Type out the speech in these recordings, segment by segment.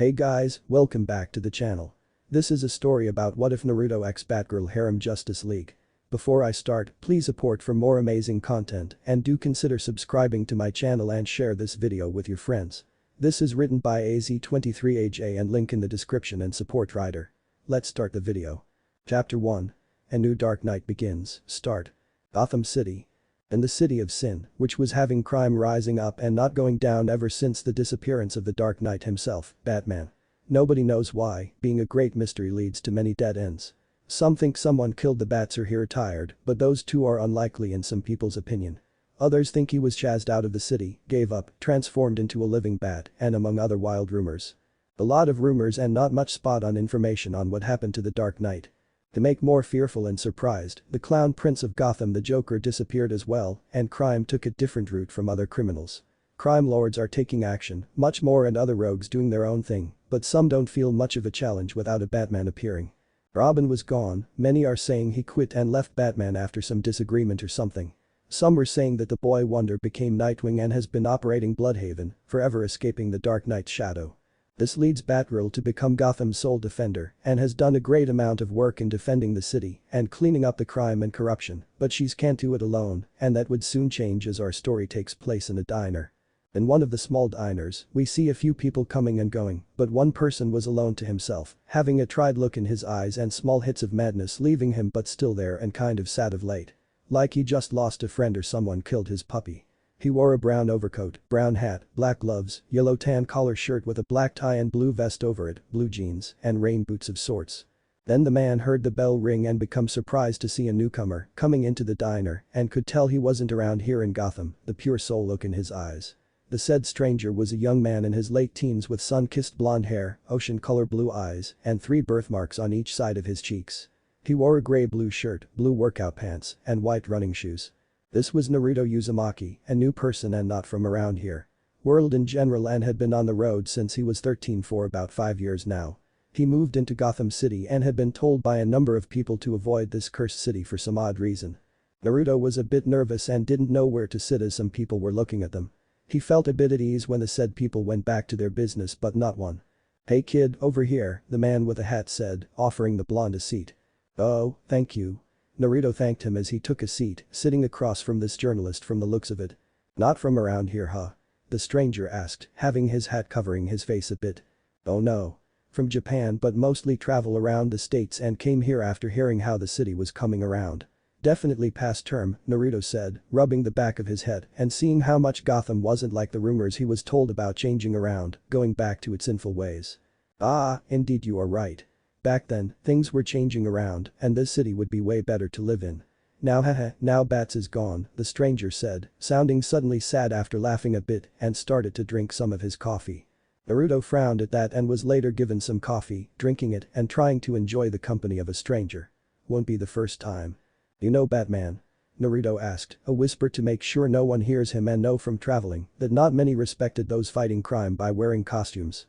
Hey guys, welcome back to the channel. This is a story about what if Naruto x Batgirl Harem Justice League. Before I start, please support for more amazing content and do consider subscribing to my channel and share this video with your friends. This is written by AZ23AJ and link in the description and support writer. Let's start the video. Chapter 1. A new dark night begins. Start. Gotham City. In the city of sin, which was having crime rising up and not going down ever since the disappearance of the Dark Knight himself, Batman. Nobody knows why, being a great mystery leads to many dead ends. Some think someone killed the bats or he retired, but those two are unlikely in some people's opinion. Others think he was chased out of the city, gave up, transformed into a living bat, and among other wild rumors. A lot of rumors and not much spot on information on what happened to the Dark Knight. To make more fearful and surprised, the clown prince of Gotham the Joker disappeared as well, and crime took a different route from other criminals. Crime lords are taking action, much more and other rogues doing their own thing, but some don't feel much of a challenge without a Batman appearing. Robin was gone, many are saying he quit and left Batman after some disagreement or something. Some were saying that the boy wonder became Nightwing and has been operating Bloodhaven, forever escaping the Dark Knight's shadow. This leads Batgirl to become Gotham's sole defender and has done a great amount of work in defending the city and cleaning up the crime and corruption, but she can't do it alone, and that would soon change as our story takes place in a diner. In one of the small diners, we see a few people coming and going, but one person was alone to himself, having a tried look in his eyes and small hits of madness leaving him but still there and kind of sad of late. Like he just lost a friend or someone killed his puppy. He wore a brown overcoat, brown hat, black gloves, yellow tan collar shirt with a black tie and blue vest over it, blue jeans, and rain boots of sorts. Then the man heard the bell ring and become surprised to see a newcomer coming into the diner and could tell he wasn't around here in Gotham, the pure soul look in his eyes. The said stranger was a young man in his late teens with sun-kissed blonde hair, ocean-color blue eyes, and 3 birthmarks on each side of his cheeks. He wore a gray-blue shirt, blue workout pants, and white running shoes. This was Naruto Uzumaki, a new person and not from around here. World in general and had been on the road since he was 13 for about 5 years now. He moved into Gotham City and had been told by a number of people to avoid this cursed city for some odd reason. Naruto was a bit nervous and didn't know where to sit as some people were looking at them. He felt a bit at ease when the said people went back to their business but not one. "Hey kid, over here," the man with a hat said, offering the blonde a seat. "Oh, thank you." Naruto thanked him as he took a seat, sitting across from this journalist from the looks of it. "Not from around here, huh?" the stranger asked, having his hat covering his face a bit. "Oh no. From Japan but mostly travel around the states and came here after hearing how the city was coming around." "Definitely past term," Naruto said, rubbing the back of his head and seeing how much Gotham wasn't like the rumors he was told about changing around, going back to its sinful ways. "Ah, indeed you are right. Back then, things were changing around and this city would be way better to live in. Now Bats is gone," the stranger said, sounding suddenly sad after laughing a bit and started to drink some of his coffee. Naruto frowned at that and was later given some coffee, drinking it and trying to enjoy the company of a stranger. "Won't be the first time." "You know Batman?" Naruto asked, a whisper to make sure no one hears him and know from traveling that not many respected those fighting crime by wearing costumes.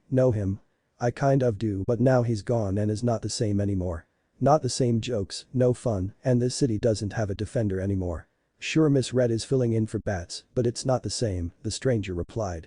Know him. I kind of do but now he's gone and is not the same anymore. Not the same jokes, no fun, and this city doesn't have a defender anymore. Sure Miss Red is filling in for Bats, but it's not the same," the stranger replied.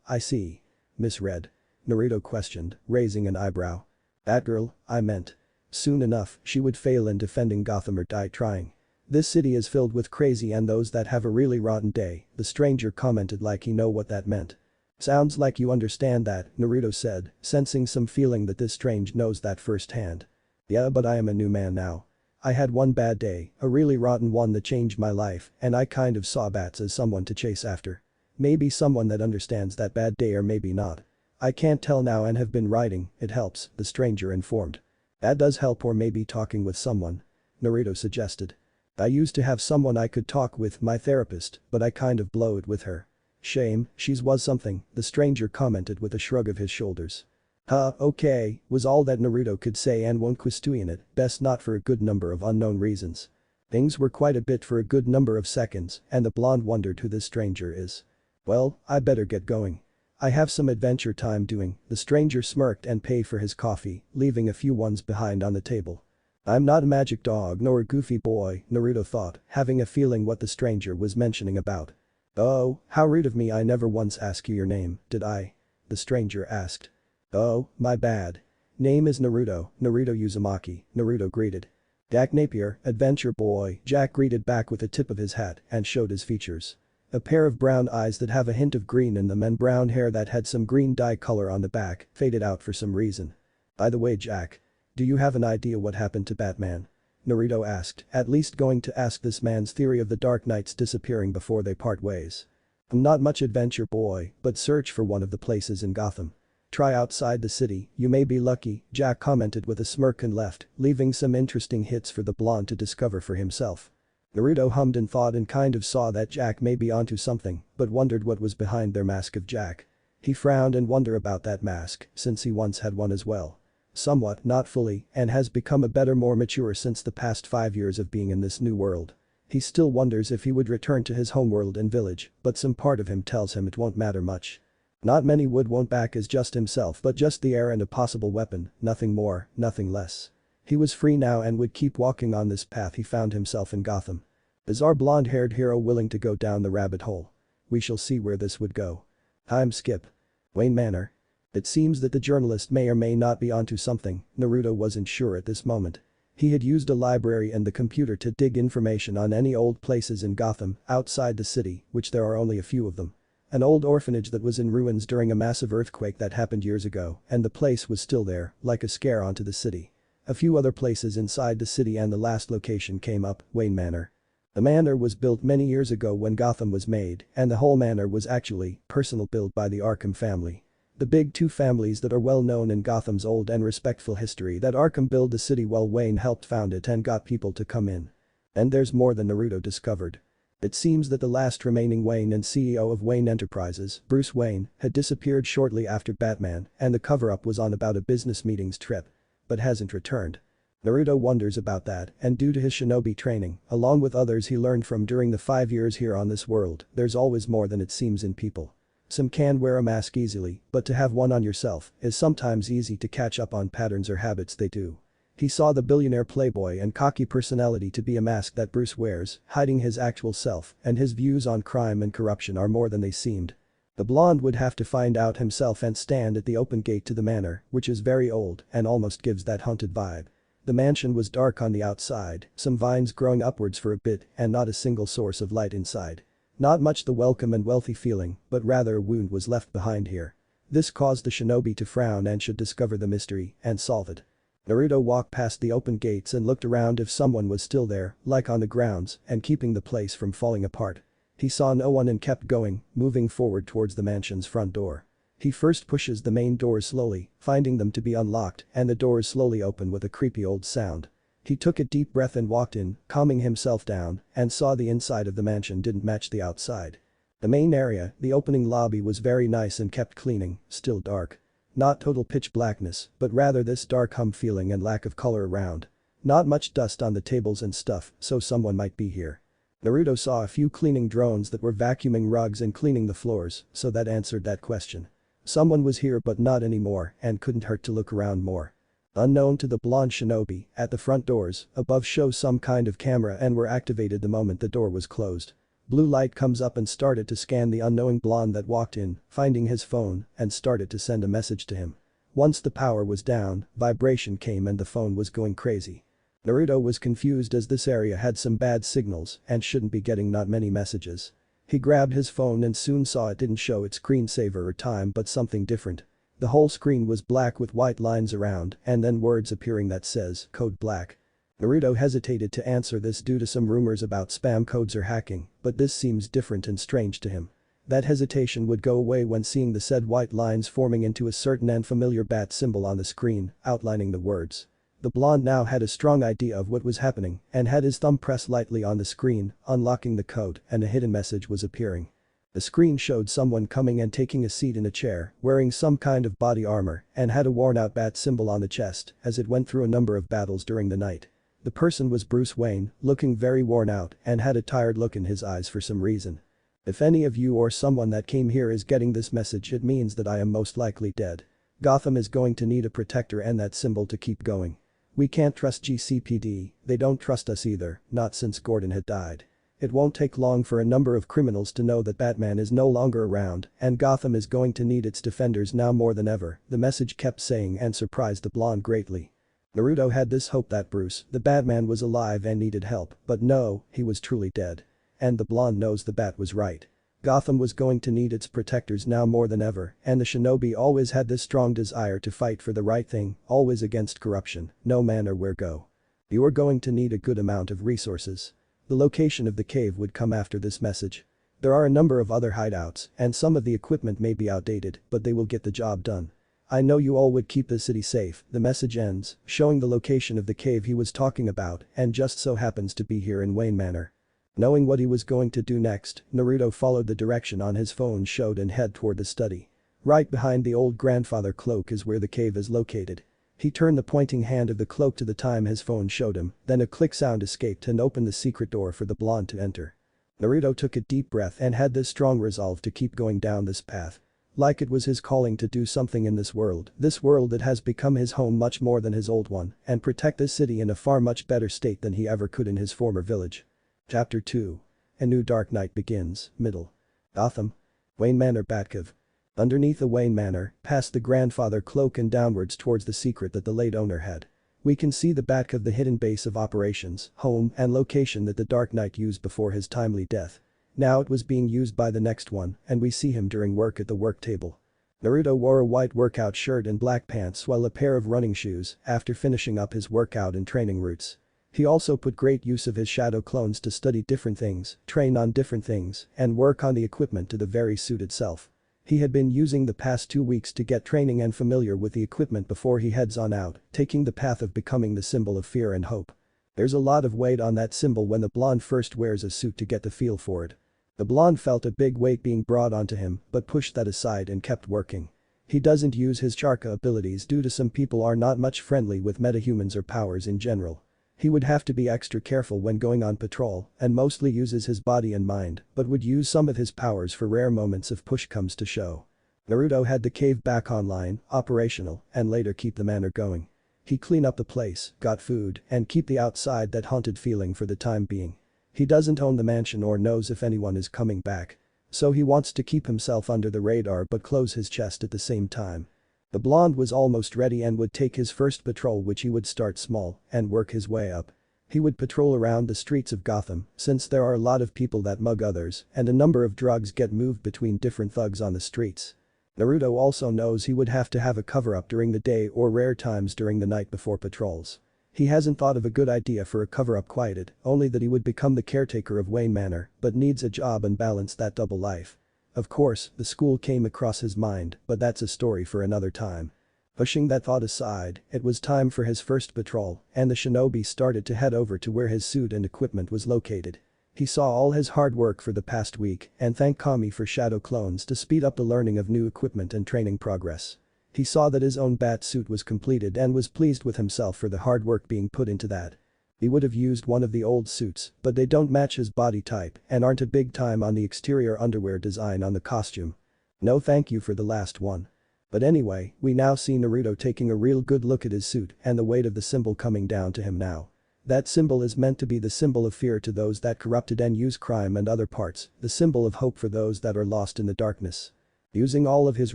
I see. Miss Red?" Naruto questioned, raising an eyebrow. "Batgirl, I meant. Soon enough, she would fail in defending Gotham or die trying. This city is filled with crazy and those that have a really rotten day," the stranger commented like he know what that meant. "Sounds like you understand that," Naruto said, sensing some feeling that this strange knows that firsthand. "Yeah, but I am a new man now. I had one bad day, a really rotten one that changed my life, and I kind of saw Bats as someone to chase after. Maybe someone that understands that bad day or maybe not. I can't tell now and have been writing, it helps," the stranger informed. "That does help or maybe talking with someone," Naruto suggested. "I used to have someone I could talk with, my therapist, but I kind of blow it with her. Shame, she's was something," the stranger commented with a shrug of his shoulders. Okay," was all that Naruto could say and won't question it, best not for a good number of unknown reasons. Things were quite a bit for a good number of seconds and the blonde wondered who this stranger is. "Well, I better get going. I have some adventure time doing," the stranger smirked and paid for his coffee, leaving a few ones behind on the table. "I'm not a magic dog nor a goofy boy," Naruto thought, having a feeling what the stranger was mentioning about. "Oh, how rude of me, I never once asked you your name, did I?" the stranger asked. "Oh, my bad. Name is Naruto, Naruto Uzumaki," Naruto greeted. "Jack Napier, adventure boy," Jack greeted back with the tip of his hat and showed his features. A pair of brown eyes that have a hint of green in them and brown hair that had some green dye color on the back faded out for some reason. "By the way, Jack. Do you have an idea what happened to Batman?" Naruto asked, at least going to ask this man's theory of the Dark Knight's disappearing before they part ways. "I'm not much adventure boy, but search for one of the places in Gotham. Try outside the city, you may be lucky," Jack commented with a smirk and left, leaving some interesting hits for the blonde to discover for himself. Naruto hummed and thought and kind of saw that Jack may be onto something, but wondered what was behind their mask of Jack. He frowned and wondered about that mask, since he once had one as well. Somewhat, not fully, and has become a better more mature since the past 5 years of being in this new world. He still wonders if he would return to his homeworld and village, but some part of him tells him it won't matter much. Not many would want back as just himself but just the air and a possible weapon, nothing more, nothing less. He was free now and would keep walking on this path he found himself in Gotham. Is our blonde-haired hero willing to go down the rabbit hole? We shall see where this would go. Time skip. Wayne Manor. It seems that the journalist may or may not be onto something, Naruto wasn't sure at this moment. He had used a library and the computer to dig information on any old places in Gotham, outside the city, which there are only a few of them. An old orphanage that was in ruins during a massive earthquake that happened years ago, and the place was still there, like a scare onto the city. A few other places inside the city and the last location came up, Wayne Manor. The manor was built many years ago when Gotham was made, and the whole manor was actually personal built by the Arkham family. The big two families that are well known in Gotham's old and respectful history that Arkham built the city while Wayne helped found it and got people to come in. And there's more than Naruto discovered. It seems that the last remaining Wayne and CEO of Wayne Enterprises, Bruce Wayne, had disappeared shortly after Batman and the cover-up was on about a business meetings trip. But hasn't returned. Naruto wonders about that and due to his shinobi training, along with others he learned from during the 5 years here on this world, there's always more than it seems in people. Some can wear a mask easily, but to have one on yourself is sometimes easy to catch up on patterns or habits they do. He saw the billionaire playboy and cocky personality to be a mask that Bruce wears, hiding his actual self, and his views on crime and corruption are more than they seemed. The blonde would have to find out himself and stand at the open gate to the manor, which is very old and almost gives that haunted vibe. The mansion was dark on the outside, some vines growing upwards for a bit and not a single source of light inside. Not much the welcome and wealthy feeling, but rather a wound was left behind here. This caused the shinobi to frown and should discover the mystery and solve it. Naruto walked past the open gates and looked around if someone was still there, like on the grounds, and keeping the place from falling apart. He saw no one and kept going, moving forward towards the mansion's front door. He first pushes the main doors slowly, finding them to be unlocked and the doors slowly open with a creepy old sound. He took a deep breath and walked in, calming himself down, and saw the inside of the mansion didn't match the outside. The main area, the opening lobby was very nice and kept cleaning, still dark. Not total pitch blackness, but rather this dark hum feeling and lack of color around. Not much dust on the tables and stuff, so someone might be here. Naruto saw a few cleaning drones that were vacuuming rugs and cleaning the floors, so that answered that question. Someone was here but not anymore and couldn't hurt to look around more. Unknown to the blonde shinobi, at the front doors, above shows some kind of camera and were activated the moment the door was closed. Blue light comes up and started to scan the unknowing blonde that walked in, finding his phone, and started to send a message to him. Once the power was down, vibration came and the phone was going crazy. Naruto was confused as this area had some bad signals and shouldn't be getting not many messages. He grabbed his phone and soon saw it didn't show its screensaver or time but something different. The whole screen was black with white lines around and then words appearing that says, "Code Black." Naruto hesitated to answer this due to some rumors about spam codes or hacking, but this seems different and strange to him. That hesitation would go away when seeing the said white lines forming into a certain and familiar bat symbol on the screen, outlining the words. The blonde now had a strong idea of what was happening and had his thumb pressed lightly on the screen, unlocking the code, and a hidden message was appearing. The screen showed someone coming and taking a seat in a chair, wearing some kind of body armor, and had a worn-out bat symbol on the chest as it went through a number of battles during the night. The person was Bruce Wayne, looking very worn out and had a tired look in his eyes for some reason. "If any of you or someone that came here is getting this message, it means that I am most likely dead. Gotham is going to need a protector and that symbol to keep going. We can't trust GCPD, they don't trust us either, not since Gordon had died. It won't take long for a number of criminals to know that Batman is no longer around and Gotham is going to need its defenders now more than ever, the message kept saying and surprised the blonde greatly. Naruto had this hope that Bruce, the Batman, was alive and needed help, but no, he was truly dead. And the blonde knows the Bat was right. Gotham was going to need its protectors now more than ever, and the shinobi always had this strong desire to fight for the right thing, always against corruption, no matter where go. You are going to need a good amount of resources. The location of the cave would come after this message. There are a number of other hideouts, and some of the equipment may be outdated, but they will get the job done. I know you all would keep the city safe, the message ends, showing the location of the cave he was talking about and just so happens to be here in Wayne Manor. Knowing what he was going to do next, Naruto followed the direction on his phone showed and head toward the study. Right behind the old grandfather cloak is where the cave is located. He turned the pointing hand of the cloak to the time his phone showed him, then a click sound escaped and opened the secret door for the blonde to enter. Naruto took a deep breath and had this strong resolve to keep going down this path. Like it was his calling to do something in this world that has become his home much more than his old one, and protect this city in a far much better state than he ever could in his former village. Chapter 2. A new dark night begins, middle. Gotham. Wayne Manor Batcave. Underneath the Wayne Manor, past the grandfather cloak and downwards towards the secret that the late owner had. We can see the Batcave, the hidden base of operations, home and location that the Dark Knight used before his timely death. Now it was being used by the next one and we see him during work at the work table. Naruto wore a white workout shirt and black pants while a pair of running shoes after finishing up his workout and training routes. He also put great use of his shadow clones to study different things, train on different things, and work on the equipment to the very suit itself. He had been using the past 2 weeks to get training and familiar with the equipment before he heads on out, taking the path of becoming the symbol of fear and hope. There's a lot of weight on that symbol when the blonde first wears a suit to get the feel for it. The blonde felt a big weight being brought onto him but pushed that aside and kept working. He doesn't use his Charka abilities due to some people are not much friendly with metahumans or powers in general. He would have to be extra careful when going on patrol and mostly uses his body and mind but would use some of his powers for rare moments if push comes to shove. Naruto had the cave back online, operational, and later keep the manor going. He clean up the place, got food, and keep the outside that haunted feeling for the time being. He doesn't own the mansion or knows if anyone is coming back. So he wants to keep himself under the radar but close his chest at the same time. The blonde was almost ready and would take his first patrol, which he would start small and work his way up. He would patrol around the streets of Gotham since there are a lot of people that mug others and a number of drugs get moved between different thugs on the streets. Naruto also knows he would have to have a cover-up during the day or rare times during the night before patrols. He hasn't thought of a good idea for a cover-up quite yet, only that he would become the caretaker of Wayne Manor but needs a job and balance that double life. Of course, the school came across his mind, but that's a story for another time. Pushing that thought aside, it was time for his first patrol, and the shinobi started to head over to where his suit and equipment was located. He saw all his hard work for the past week and thanked Kami for shadow clones to speed up the learning of new equipment and training progress. He saw that his own bat suit was completed and was pleased with himself for the hard work being put into that. He would have used one of the old suits, but they don't match his body type and aren't a big time on the exterior underwear design on the costume. No thank you for the last one. But anyway, we now see Naruto taking a real good look at his suit and the weight of the symbol coming down to him now. That symbol is meant to be the symbol of fear to those that corrupted and use crime and other parts, the symbol of hope for those that are lost in the darkness. Using all of his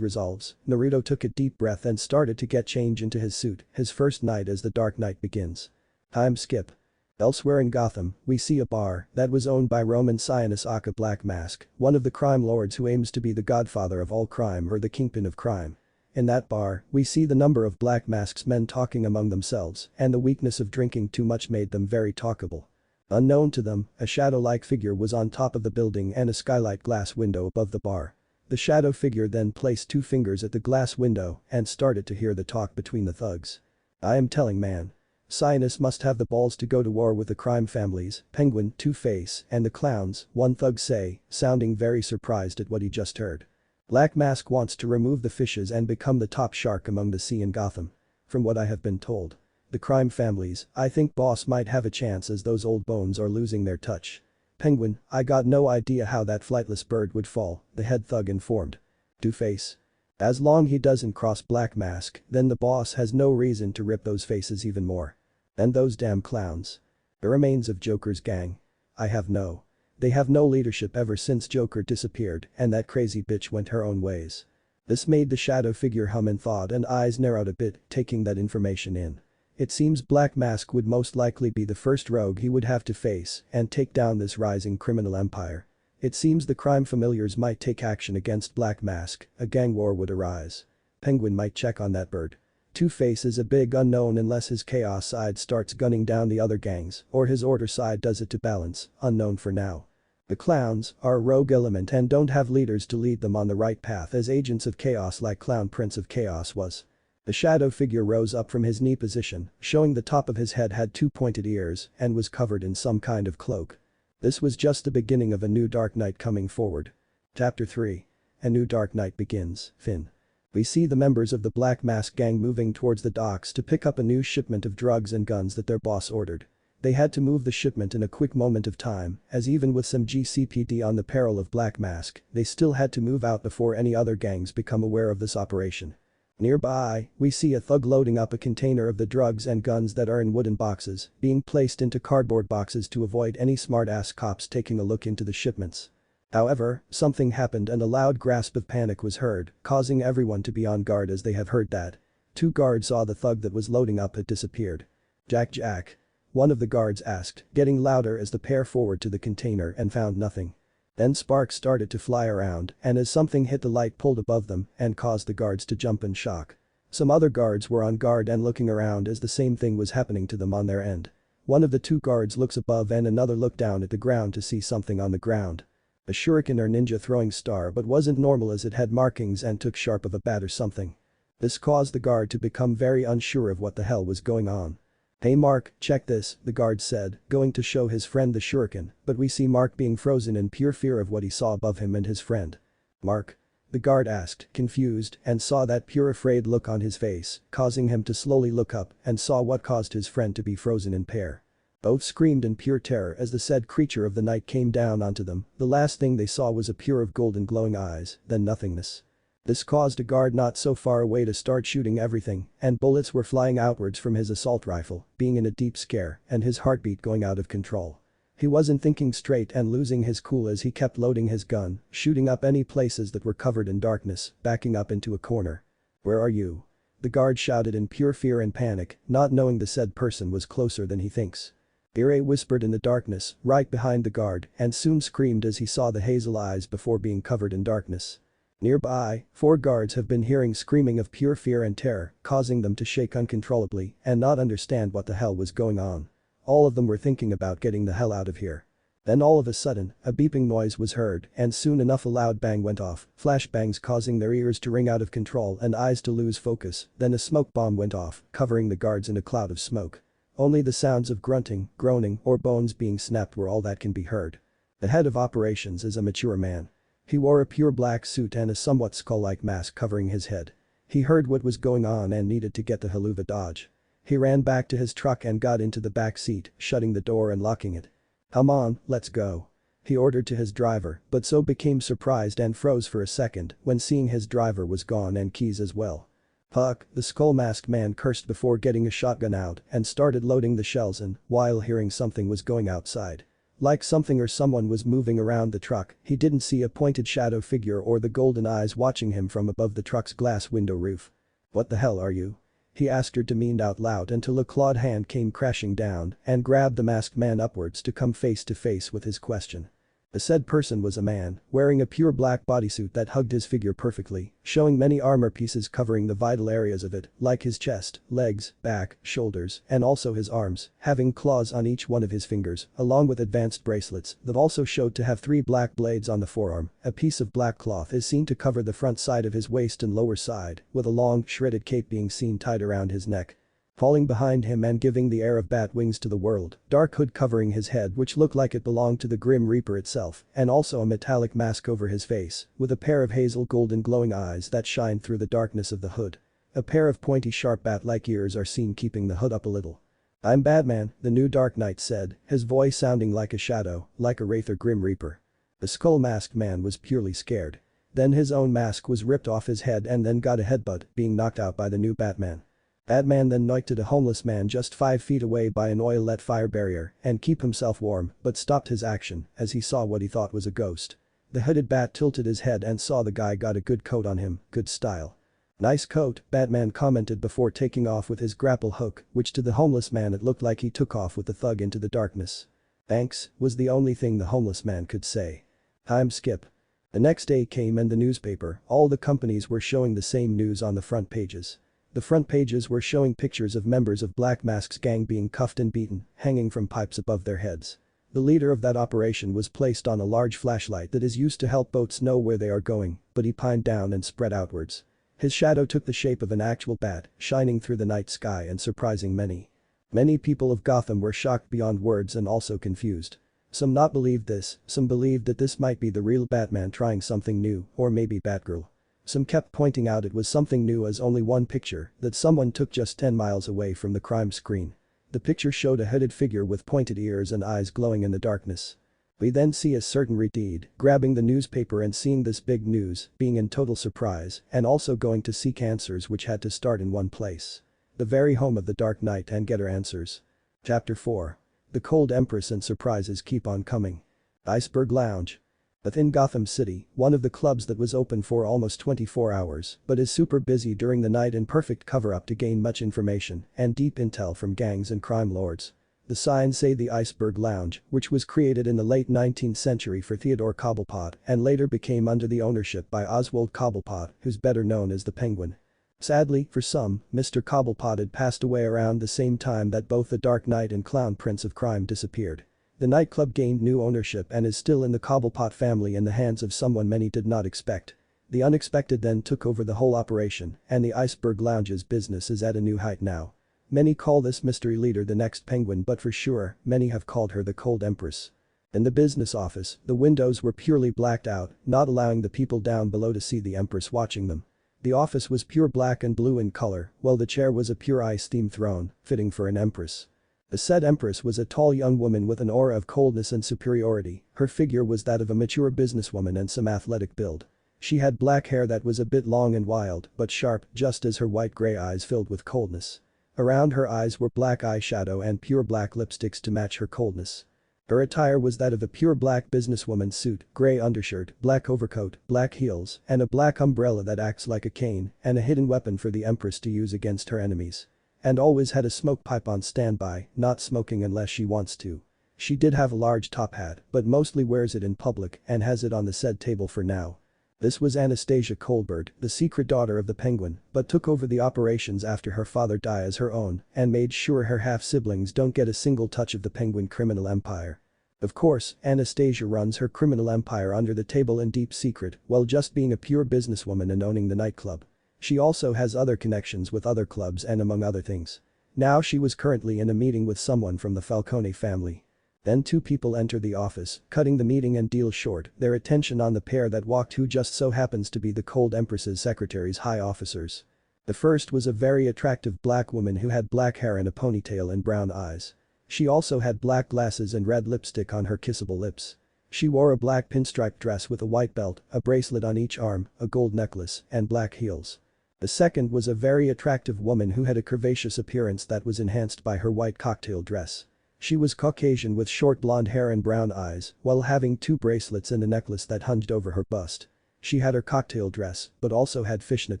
resolves, Naruto took a deep breath and started to get change into his suit, his first night as the Dark Knight begins. Time skip. Elsewhere in Gotham, we see a bar that was owned by Roman Sionis Aka Black Mask, one of the crime lords who aims to be the godfather of all crime or the kingpin of crime. In that bar, we see the number of Black Mask's men talking among themselves and the weakness of drinking too much made them very talkable. Unknown to them, a shadow-like figure was on top of the building and a skylight glass window above the bar. The shadow figure then placed 2 fingers at the glass window and started to hear the talk between the thugs. I am telling man. Sionis must have the balls to go to war with the crime families, Penguin, Two-Face, and the clowns, one thug say, sounding very surprised at what he just heard. Black Mask wants to remove the fishes and become the top shark among the sea in Gotham. From what I have been told. The crime families, I think boss might have a chance as those old bones are losing their touch. Penguin, I got no idea how that flightless bird would fall, the head thug informed. Two-Face. As long he doesn't cross Black Mask, then the boss has no reason to rip those faces even more. And those damn clowns. The remains of Joker's gang. I have no They have no leadership ever since Joker disappeared and that crazy bitch went her own ways. This made the shadow figure hum in thought and eyes narrowed a bit, taking that information in. It seems Black Mask would most likely be the first rogue he would have to face and take down this rising criminal empire. It seems the crime familiars might take action against Black Mask, a gang war would arise. Penguin might check on that bird. Two-Face is a big unknown unless his chaos side starts gunning down the other gangs or his order side does it to balance, unknown for now. The clowns are a rogue element and don't have leaders to lead them on the right path as agents of chaos like Clown Prince of Chaos was. The shadow figure rose up from his knee position, showing the top of his head had two pointed ears and was covered in some kind of cloak. This was just the beginning of a new Dark Knight coming forward. Chapter 3. A new Dark Knight begins, Finn. We see the members of the Black Mask gang moving towards the docks to pick up a new shipment of drugs and guns that their boss ordered. They had to move the shipment in a quick moment of time, as even with some GCPD on the peril of Black Mask, they still had to move out before any other gangs become aware of this operation. Nearby, we see a thug loading up a container of the drugs and guns that are in wooden boxes, being placed into cardboard boxes to avoid any smart-ass cops taking a look into the shipments. However, something happened and a loud grasp of panic was heard, causing everyone to be on guard as they have heard that. Two guards saw the thug that was loading up had disappeared. Jack. One of the guards asked, getting louder as the pair forward to the container and found nothing. Then sparks started to fly around and as something hit the light pulled above them and caused the guards to jump in shock. Some other guards were on guard and looking around as the same thing was happening to them on their end. One of the two guards looks above and another looked down at the ground to see something on the ground. A shuriken or ninja throwing star but wasn't normal as it had markings and took sharp of a bat or something. This caused the guard to become very unsure of what the hell was going on. "Hey Mark, check this," the guard said, going to show his friend the shuriken, but we see Mark being frozen in pure fear of what he saw above him and his friend. "Mark?" the guard asked, confused, and saw that pure afraid look on his face, causing him to slowly look up and saw what caused his friend to be frozen in pair. Both screamed in pure terror as the said creature of the night came down onto them. The last thing they saw was a pair of golden glowing eyes, then nothingness. This caused a guard not so far away to start shooting everything, and bullets were flying outwards from his assault rifle, being in a deep scare and his heartbeat going out of control. He wasn't thinking straight and losing his cool as he kept loading his gun, shooting up any places that were covered in darkness, backing up into a corner. "Where are you?" the guard shouted in pure fear and panic, not knowing the said person was closer than he thinks. Ire whispered in the darkness, right behind the guard, and soon screamed as he saw the hazel eyes before being covered in darkness. Nearby, 4 guards have been hearing screaming of pure fear and terror, causing them to shake uncontrollably and not understand what the hell was going on. All of them were thinking about getting the hell out of here. Then all of a sudden, a beeping noise was heard and soon enough a loud bang went off, flashbangs causing their ears to ring out of control and eyes to lose focus, then a smoke bomb went off, covering the guards in a cloud of smoke. Only the sounds of grunting, groaning, or bones being snapped were all that can be heard. The head of operations is a mature man. He wore a pure black suit and a somewhat skull-like mask covering his head. He heard what was going on and needed to get the haluva dodge. He ran back to his truck and got into the back seat, shutting the door and locking it. "Come on, let's go," he ordered to his driver, but so became surprised and froze for a second when seeing his driver was gone and keys as well. "Fuck," the skull-masked man cursed before getting a shotgun out and started loading the shells in while hearing something was going outside. Like something or someone was moving around the truck, he didn't see a pointed shadow figure or the golden eyes watching him from above the truck's glass window roof. "What the hell are you?" he asked her demeaned out loud until a clawed hand came crashing down and grabbed the masked man upwards to come face to face with his question. The said person was a man, wearing a pure black bodysuit that hugged his figure perfectly, showing many armor pieces covering the vital areas of it, like his chest, legs, back, shoulders, and also his arms, having claws on each one of his fingers, along with advanced bracelets that also showed to have 3 black blades on the forearm. A piece of black cloth is seen to cover the front side of his waist and lower side, with a long, shredded cape being seen tied around his neck. Falling behind him and giving the air of bat wings to the world, dark hood covering his head which looked like it belonged to the Grim Reaper itself, and also a metallic mask over his face, with a pair of hazel golden glowing eyes that shine through the darkness of the hood. A pair of pointy sharp bat-like ears are seen keeping the hood up a little. "I'm Batman," the new Dark Knight said, his voice sounding like a shadow, like a wraith or Grim Reaper. The skull-masked man was purely scared. Then his own mask was ripped off his head and then got a headbutt, being knocked out by the new Batman. Batman then knifed a homeless man just 5 feet away by an oil-lit fire barrier and keep himself warm but stopped his action as he saw what he thought was a ghost. The hooded bat tilted his head and saw the guy got a good coat on him, good style. "Nice coat," Batman commented before taking off with his grapple hook, which to the homeless man it looked like he took off with the thug into the darkness. "Thanks," was the only thing the homeless man could say. Time skip. The next day came and the newspaper, all the companies were showing the same news on the front pages. The front pages were showing pictures of members of Black Mask's gang being cuffed and beaten, hanging from pipes above their heads. The leader of that operation was placed on a large flashlight that is used to help boats know where they are going, but he pined down and spread outwards. His shadow took the shape of an actual bat, shining through the night sky and surprising many. Many people of Gotham were shocked beyond words and also confused. Some not believed this, some believed that this might be the real Batman trying something new, or maybe Batgirl. Some kept pointing out it was something new as only one picture that someone took just 10 miles away from the crime screen. The picture showed a hooded figure with pointed ears and eyes glowing in the darkness. We then see a certain Reed grabbing the newspaper and seeing this big news, being in total surprise, and also going to seek answers which had to start in one place. The very home of the Dark Knight and get her answers. Chapter 4. The Cold Empress and surprises keep on coming. Iceberg Lounge. Within Gotham City, one of the clubs that was open for almost 24 hours but is super busy during the night in perfect cover-up to gain much information and deep intel from gangs and crime lords. The signs say the Iceberg Lounge, which was created in the late 19th century for Theodore Cobblepot and later became under the ownership by Oswald Cobblepot, who's better known as the Penguin. Sadly, for some, Mr. Cobblepot had passed away around the same time that both the Dark Knight and Clown Prince of Crime disappeared. The nightclub gained new ownership and is still in the Cobblepot family in the hands of someone many did not expect. The unexpected then took over the whole operation and the Iceberg Lounge's business is at a new height now. Many call this mystery leader the next Penguin but for sure, many have called her the Cold Empress. In the business office, the windows were purely blacked out, not allowing the people down below to see the Empress watching them. The office was pure black and blue in color, while the chair was a pure ice-themed throne, fitting for an empress. The said empress was a tall young woman with an aura of coldness and superiority, her figure was that of a mature businesswoman and some athletic build. She had black hair that was a bit long and wild but sharp just as her white-gray eyes filled with coldness. Around her eyes were black eyeshadow and pure black lipsticks to match her coldness. Her attire was that of a pure black businesswoman suit, gray undershirt, black overcoat, black heels, and a black umbrella that acts like a cane and a hidden weapon for the empress to use against her enemies. And always had a smoke pipe on standby, not smoking unless she wants to. She did have a large top hat, but mostly wears it in public and has it on the said table for now. This was Anastasia Colbert, the secret daughter of the Penguin, but took over the operations after her father died as her own and made sure her half-siblings don't get a single touch of the Penguin criminal empire. Of course, Anastasia runs her criminal empire under the table in deep secret while just being a pure businesswoman and owning the nightclub. She also has other connections with other clubs and among other things. Now she was currently in a meeting with someone from the Falcone family. Then two people enter the office, cutting the meeting and deal short, their attention on the pair that walked who just so happens to be the Cold Empress's secretary's high officers. The first was a very attractive black woman who had black hair and a ponytail and brown eyes. She also had black glasses and red lipstick on her kissable lips. She wore a black pinstripe dress with a white belt, a bracelet on each arm, a gold necklace, and black heels. The second was a very attractive woman who had a curvaceous appearance that was enhanced by her white cocktail dress. She was Caucasian with short blonde hair and brown eyes, while having 2 bracelets and a necklace that hinged over her bust. She had her cocktail dress, but also had fishnet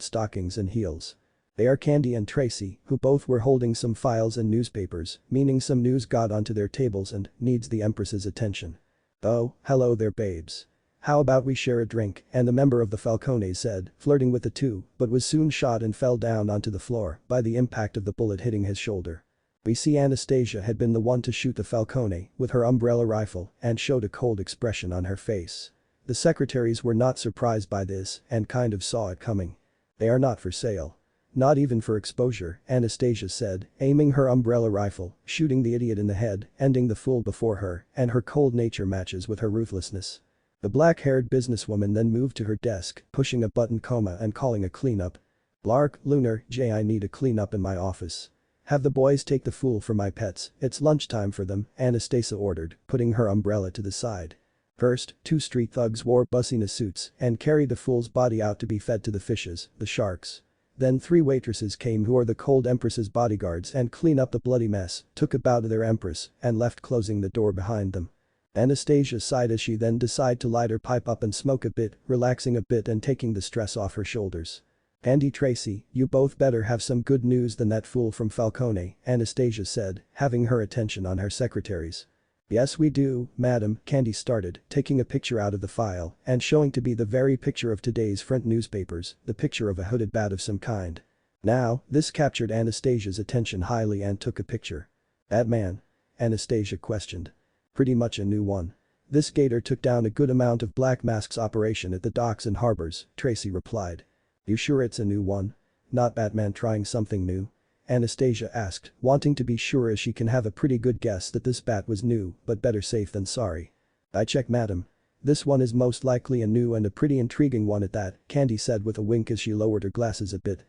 stockings and heels. They are Candy and Tracy, who both were holding some files and newspapers, meaning some news got onto their tables and needs the Empress's attention. "Oh, hello there babes. How about we share a drink?" and the member of the Falcone said, flirting with the two, but was soon shot and fell down onto the floor by the impact of the bullet hitting his shoulder. We see Anastasia had been the one to shoot the Falcone with her umbrella rifle and showed a cold expression on her face. The secretaries were not surprised by this and kind of saw it coming. "They are not for sale. Not even for exposure," Anastasia said, aiming her umbrella rifle, shooting the idiot in the head, ending the fool before her, and her cold nature matches with her ruthlessness. The black-haired businesswoman then moved to her desk, pushing a button and calling a cleanup. "Lark, Lunar, Jay, I need a cleanup in my office. Have the boys take the fool for my pets, it's lunchtime for them," Anastasia ordered, putting her umbrella to the side. First, 2 street thugs wore bussina suits and carried the fool's body out to be fed to the fishes, the sharks. Then 3 waitresses came who are the cold empress's bodyguards and clean up the bloody mess, took a bow to their empress, and left closing the door behind them. Anastasia sighed as she then decided to light her pipe up and smoke a bit, relaxing a bit and taking the stress off her shoulders. "Andy Tracy, you both better have some good news than that fool from Falcone," Anastasia said, having her attention on her secretaries. "Yes we do, madam," Candy started, taking a picture out of the file and showing to be the very picture of today's front newspapers, the picture of a hooded bat of some kind. Now, this captured Anastasia's attention highly and took a picture. "Batman?" Anastasia questioned. "Pretty much a new one. This gator took down a good amount of Black Mask's operation at the docks and harbors," Tracy replied. "You sure it's a new one? Not Batman trying something new?" Anastasia asked, wanting to be sure as she can have a pretty good guess that this bat was new, but better safe than sorry. "I check madam. This one is most likely a new and a pretty intriguing one at that," Candy said with a wink as she lowered her glasses a bit.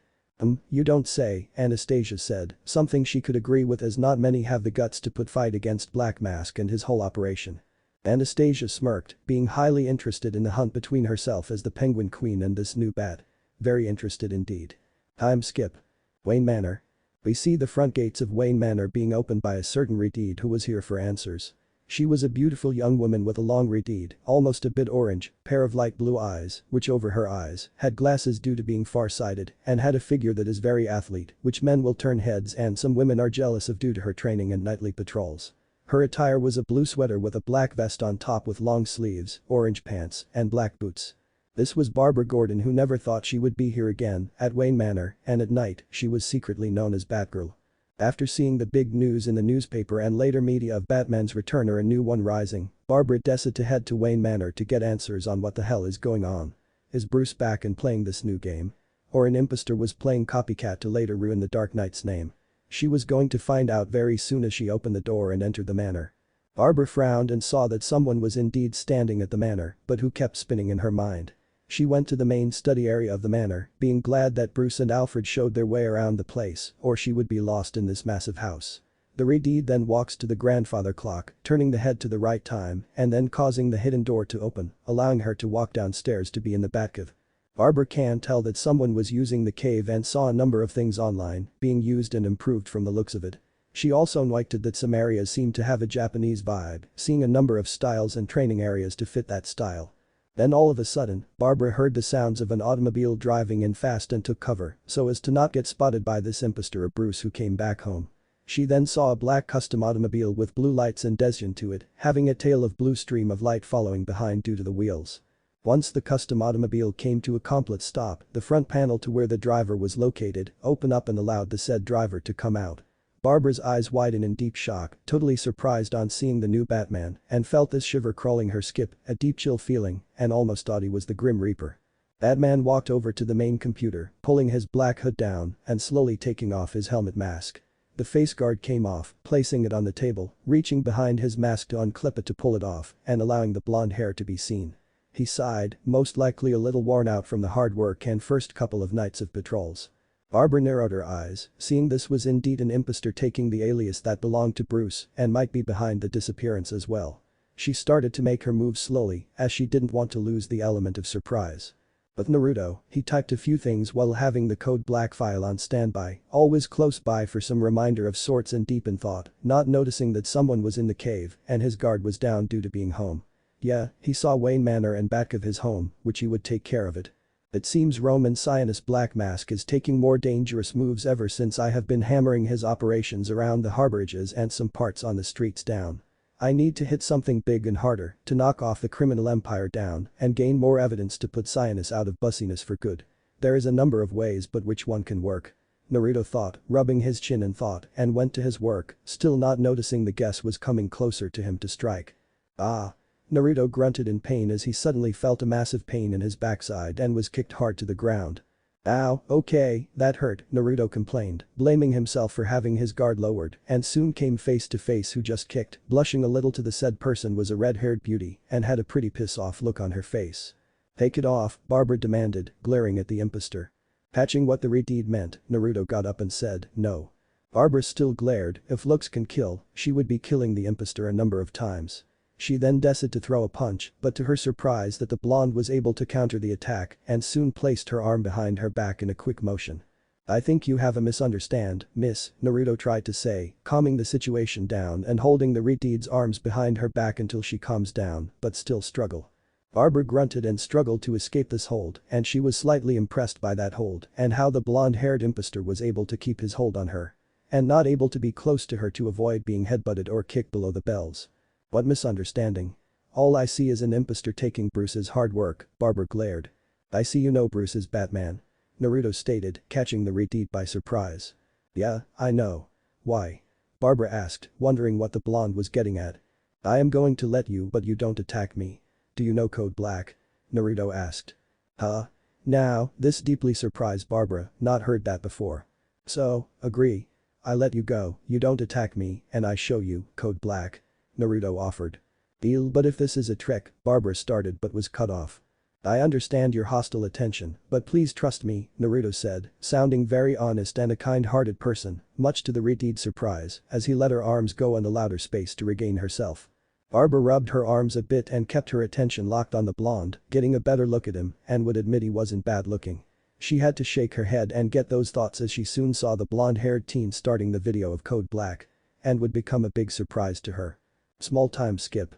You don't say," Anastasia said, something she could agree with as not many have the guts to put fight against Black Mask and his whole operation. Anastasia smirked, being highly interested in the hunt between herself as the Penguin Queen and this new bat. Very interested indeed. "I'm Skip. Wayne Manor." We see the front gates of Wayne Manor being opened by a certain Redeed who was here for answers. She was a beautiful young woman with a long Redeed, almost a bit orange, pair of light blue eyes, which over her eyes, had glasses due to being far-sighted, and had a figure that is very athlete, which men will turn heads and some women are jealous of due to her training and nightly patrols. Her attire was a blue sweater with a black vest on top with long sleeves, orange pants, and black boots. This was Barbara Gordon who never thought she would be here again, at Wayne Manor, and at night, she was secretly known as Batgirl. After seeing the big news in the newspaper and later media of Batman's return or a new one rising, Barbara decided to head to Wayne Manor to get answers on what the hell is going on. Is Bruce back and playing this new game? Or an imposter was playing copycat to later ruin the Dark Knight's name? She was going to find out very soon as she opened the door and entered the manor. Barbara frowned and saw that someone was indeed standing at the manor, but who kept spinning in her mind. She went to the main study area of the manor, being glad that Bruce and Alfred showed their way around the place, or she would be lost in this massive house. The Redeed then walks to the grandfather clock, turning the head to the right time, and then causing the hidden door to open, allowing her to walk downstairs to be in the Batcave. Barbara can tell that someone was using the cave and saw a number of things online, being used and improved from the looks of it. She also noted that some areas seemed to have a Japanese vibe, seeing a number of styles and training areas to fit that style. Then all of a sudden, Barbara heard the sounds of an automobile driving in fast and took cover so as to not get spotted by this imposter or Bruce who came back home. She then saw a black custom automobile with blue lights and Desyon to it, having a tail of blue stream of light following behind due to the wheels. Once the custom automobile came to a complete stop, the front panel to where the driver was located opened up and allowed the said driver to come out. Barbara's eyes widened in deep shock, totally surprised on seeing the new Batman, and felt this shiver crawling her skip, a deep chill feeling, and almost thought he was the Grim Reaper. Batman walked over to the main computer, pulling his black hood down and slowly taking off his helmet mask. The face guard came off, placing it on the table, reaching behind his mask to unclip it to pull it off, and allowing the blonde hair to be seen. He sighed, most likely a little worn out from the hard work and first couple of nights of patrols. Barbara narrowed her eyes, seeing this was indeed an imposter taking the alias that belonged to Bruce and might be behind the disappearance as well. She started to make her move slowly, as she didn't want to lose the element of surprise. But Naruto, he typed a few things while having the code black file on standby, always close by for some reminder of sorts and deep in thought, not noticing that someone was in the cave and his guard was down due to being home. Yeah, he saw Wayne Manor and back of his home, which he would take care of it. It seems Roman Sionist Black Mask is taking more dangerous moves ever since I have been hammering his operations around the harborages and some parts on the streets down. I need to hit something big and harder to knock off the criminal empire down and gain more evidence to put Sionis out of bussiness for good. There is a number of ways but which one can work? Naruto thought, rubbing his chin in thought and went to his work, still not noticing the guess was coming closer to him to strike. Ah. Naruto grunted in pain as he suddenly felt a massive pain in his backside and was kicked hard to the ground. Ow, okay, that hurt, Naruto complained, blaming himself for having his guard lowered, and soon came face to face who just kicked, blushing a little to the said person was a red-haired beauty and had a pretty piss-off look on her face. Take it off, Barbara demanded, glaring at the imposter. Patching what the Redeed meant, Naruto got up and said, no. Barbara still glared, if looks can kill, she would be killing the imposter a number of times. She then decided to throw a punch, but to her surprise that the blonde was able to counter the attack and soon placed her arm behind her back in a quick motion. "I think you have a misunderstand, miss," Naruto tried to say, calming the situation down and holding the retard's arms behind her back until she calms down, but still struggle. Barbara grunted and struggled to escape this hold, and she was slightly impressed by that hold and how the blonde-haired impostor was able to keep his hold on her. And not able to be close to her to avoid being headbutted or kicked below the bells. "What misunderstanding? All I see is an impostor taking Bruce's hard work," Barbara glared. "I see you know Bruce is Batman," Naruto stated, catching the retard by surprise. "Yeah, I know. Why?" Barbara asked, wondering what the blonde was getting at. "I am going to let you but you don't attack me. Do you know Code Black?" Naruto asked. "Huh? Now, this deeply surprised Barbara, not heard that before. "So, agree. I let you go, you don't attack me, and I show you, Code Black," Naruto offered. "Deal, but if this is a trick," Barbara started but was cut off. "I understand your hostile attention, but please trust me," Naruto said, sounding very honest and a kind-hearted person, much to the retard's surprise, as he let her arms go and allowed her space to regain herself. Barbara rubbed her arms a bit and kept her attention locked on the blonde, getting a better look at him, and would admit he wasn't bad looking. She had to shake her head and get those thoughts as she soon saw the blonde-haired teen starting the video of Code Black. And would become a big surprise to her. Small time skip.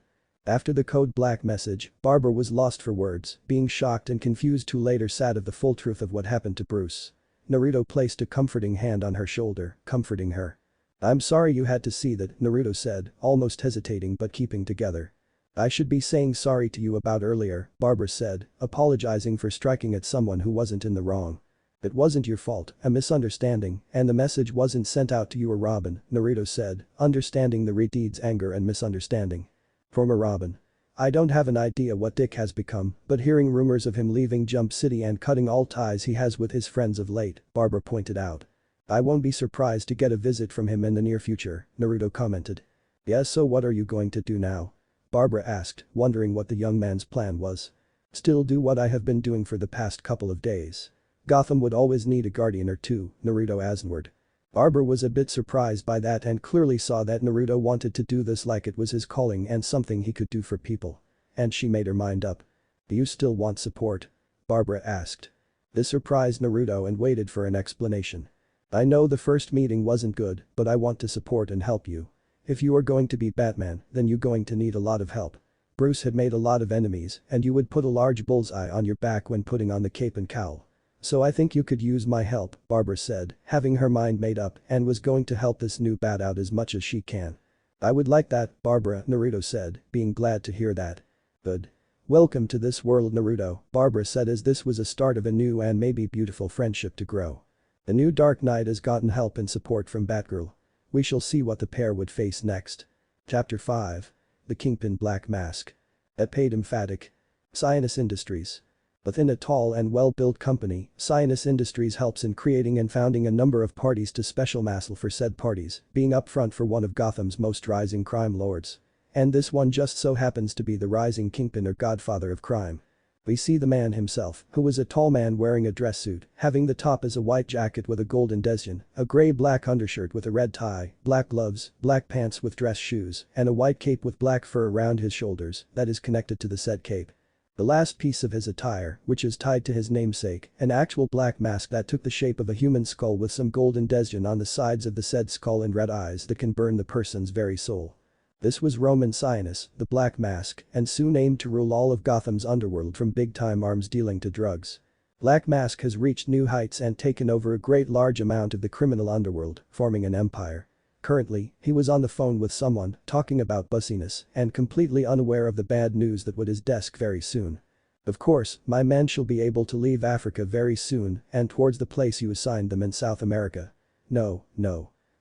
After the Code Black message, Barbara was lost for words, being shocked and confused who later sad of the full truth of what happened to Bruce. Naruto placed a comforting hand on her shoulder, comforting her. "I'm sorry you had to see that," Naruto said, almost hesitating but keeping together. "I should be saying sorry to you about earlier," Barbara said, apologizing for striking at someone who wasn't in the wrong. "It wasn't your fault, a misunderstanding, and the message wasn't sent out to you or Robin," Naruto said, understanding the retard's anger and misunderstanding. "From a Robin. I don't have an idea what Dick has become, but hearing rumors of him leaving Jump City and cutting all ties he has with his friends of late," Barbara pointed out. "I won't be surprised to get a visit from him in the near future," Naruto commented. "Yes, so what are you going to do now?" Barbara asked, wondering what the young man's plan was. "Still do what I have been doing for the past couple of days. Gotham would always need a guardian or two," Naruto answered. Barbara was a bit surprised by that and clearly saw that Naruto wanted to do this like it was his calling and something he could do for people. And she made her mind up. "Do you still want support?" Barbara asked. This surprised Naruto and waited for an explanation. "I know the first meeting wasn't good, but I want to support and help you. If you are going to be Batman, then you're going to need a lot of help. Bruce had made a lot of enemies and you would put a large bullseye on your back when putting on the cape and cowl. So I think you could use my help," Barbara said, having her mind made up and was going to help this new bat out as much as she can. "I would like that, Barbara," Naruto said, being glad to hear that. "Good. Welcome to this world, Naruto," Barbara said as this was a start of a new and maybe beautiful friendship to grow. The new Dark Knight has gotten help and support from Batgirl. We shall see what the pair would face next. Chapter 5. The Kingpin Black Mask. At paid emphatic. Cyanus Industries. Within a tall and well-built company, Cyanus Industries helps in creating and founding a number of parties to special muscle for said parties, being upfront for one of Gotham's most rising crime lords. And this one just so happens to be the rising kingpin or godfather of crime. We see the man himself, who is a tall man wearing a dress suit, having the top as a white jacket with a golden desian, a grey-black undershirt with a red tie, black gloves, black pants with dress shoes, and a white cape with black fur around his shoulders that is connected to the said cape. The last piece of his attire, which is tied to his namesake, an actual black mask that took the shape of a human skull with some golden desian on the sides of the said skull and red eyes that can burn the person's very soul. This was Roman Cyanus, the Black Mask, and soon aimed to rule all of Gotham's underworld from big-time arms dealing to drugs. Black Mask has reached new heights and taken over a great large amount of the criminal underworld, forming an empire. Currently, he was on the phone with someone, talking about bussiness, and completely unaware of the bad news that would his desk very soon. "Of course, my men shall be able to leave Africa very soon and towards the place you assigned them in South America. No.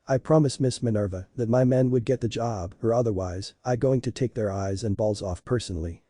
I promised Miss Minerva that my men would get the job or otherwise I going to take their eyes and balls off personally."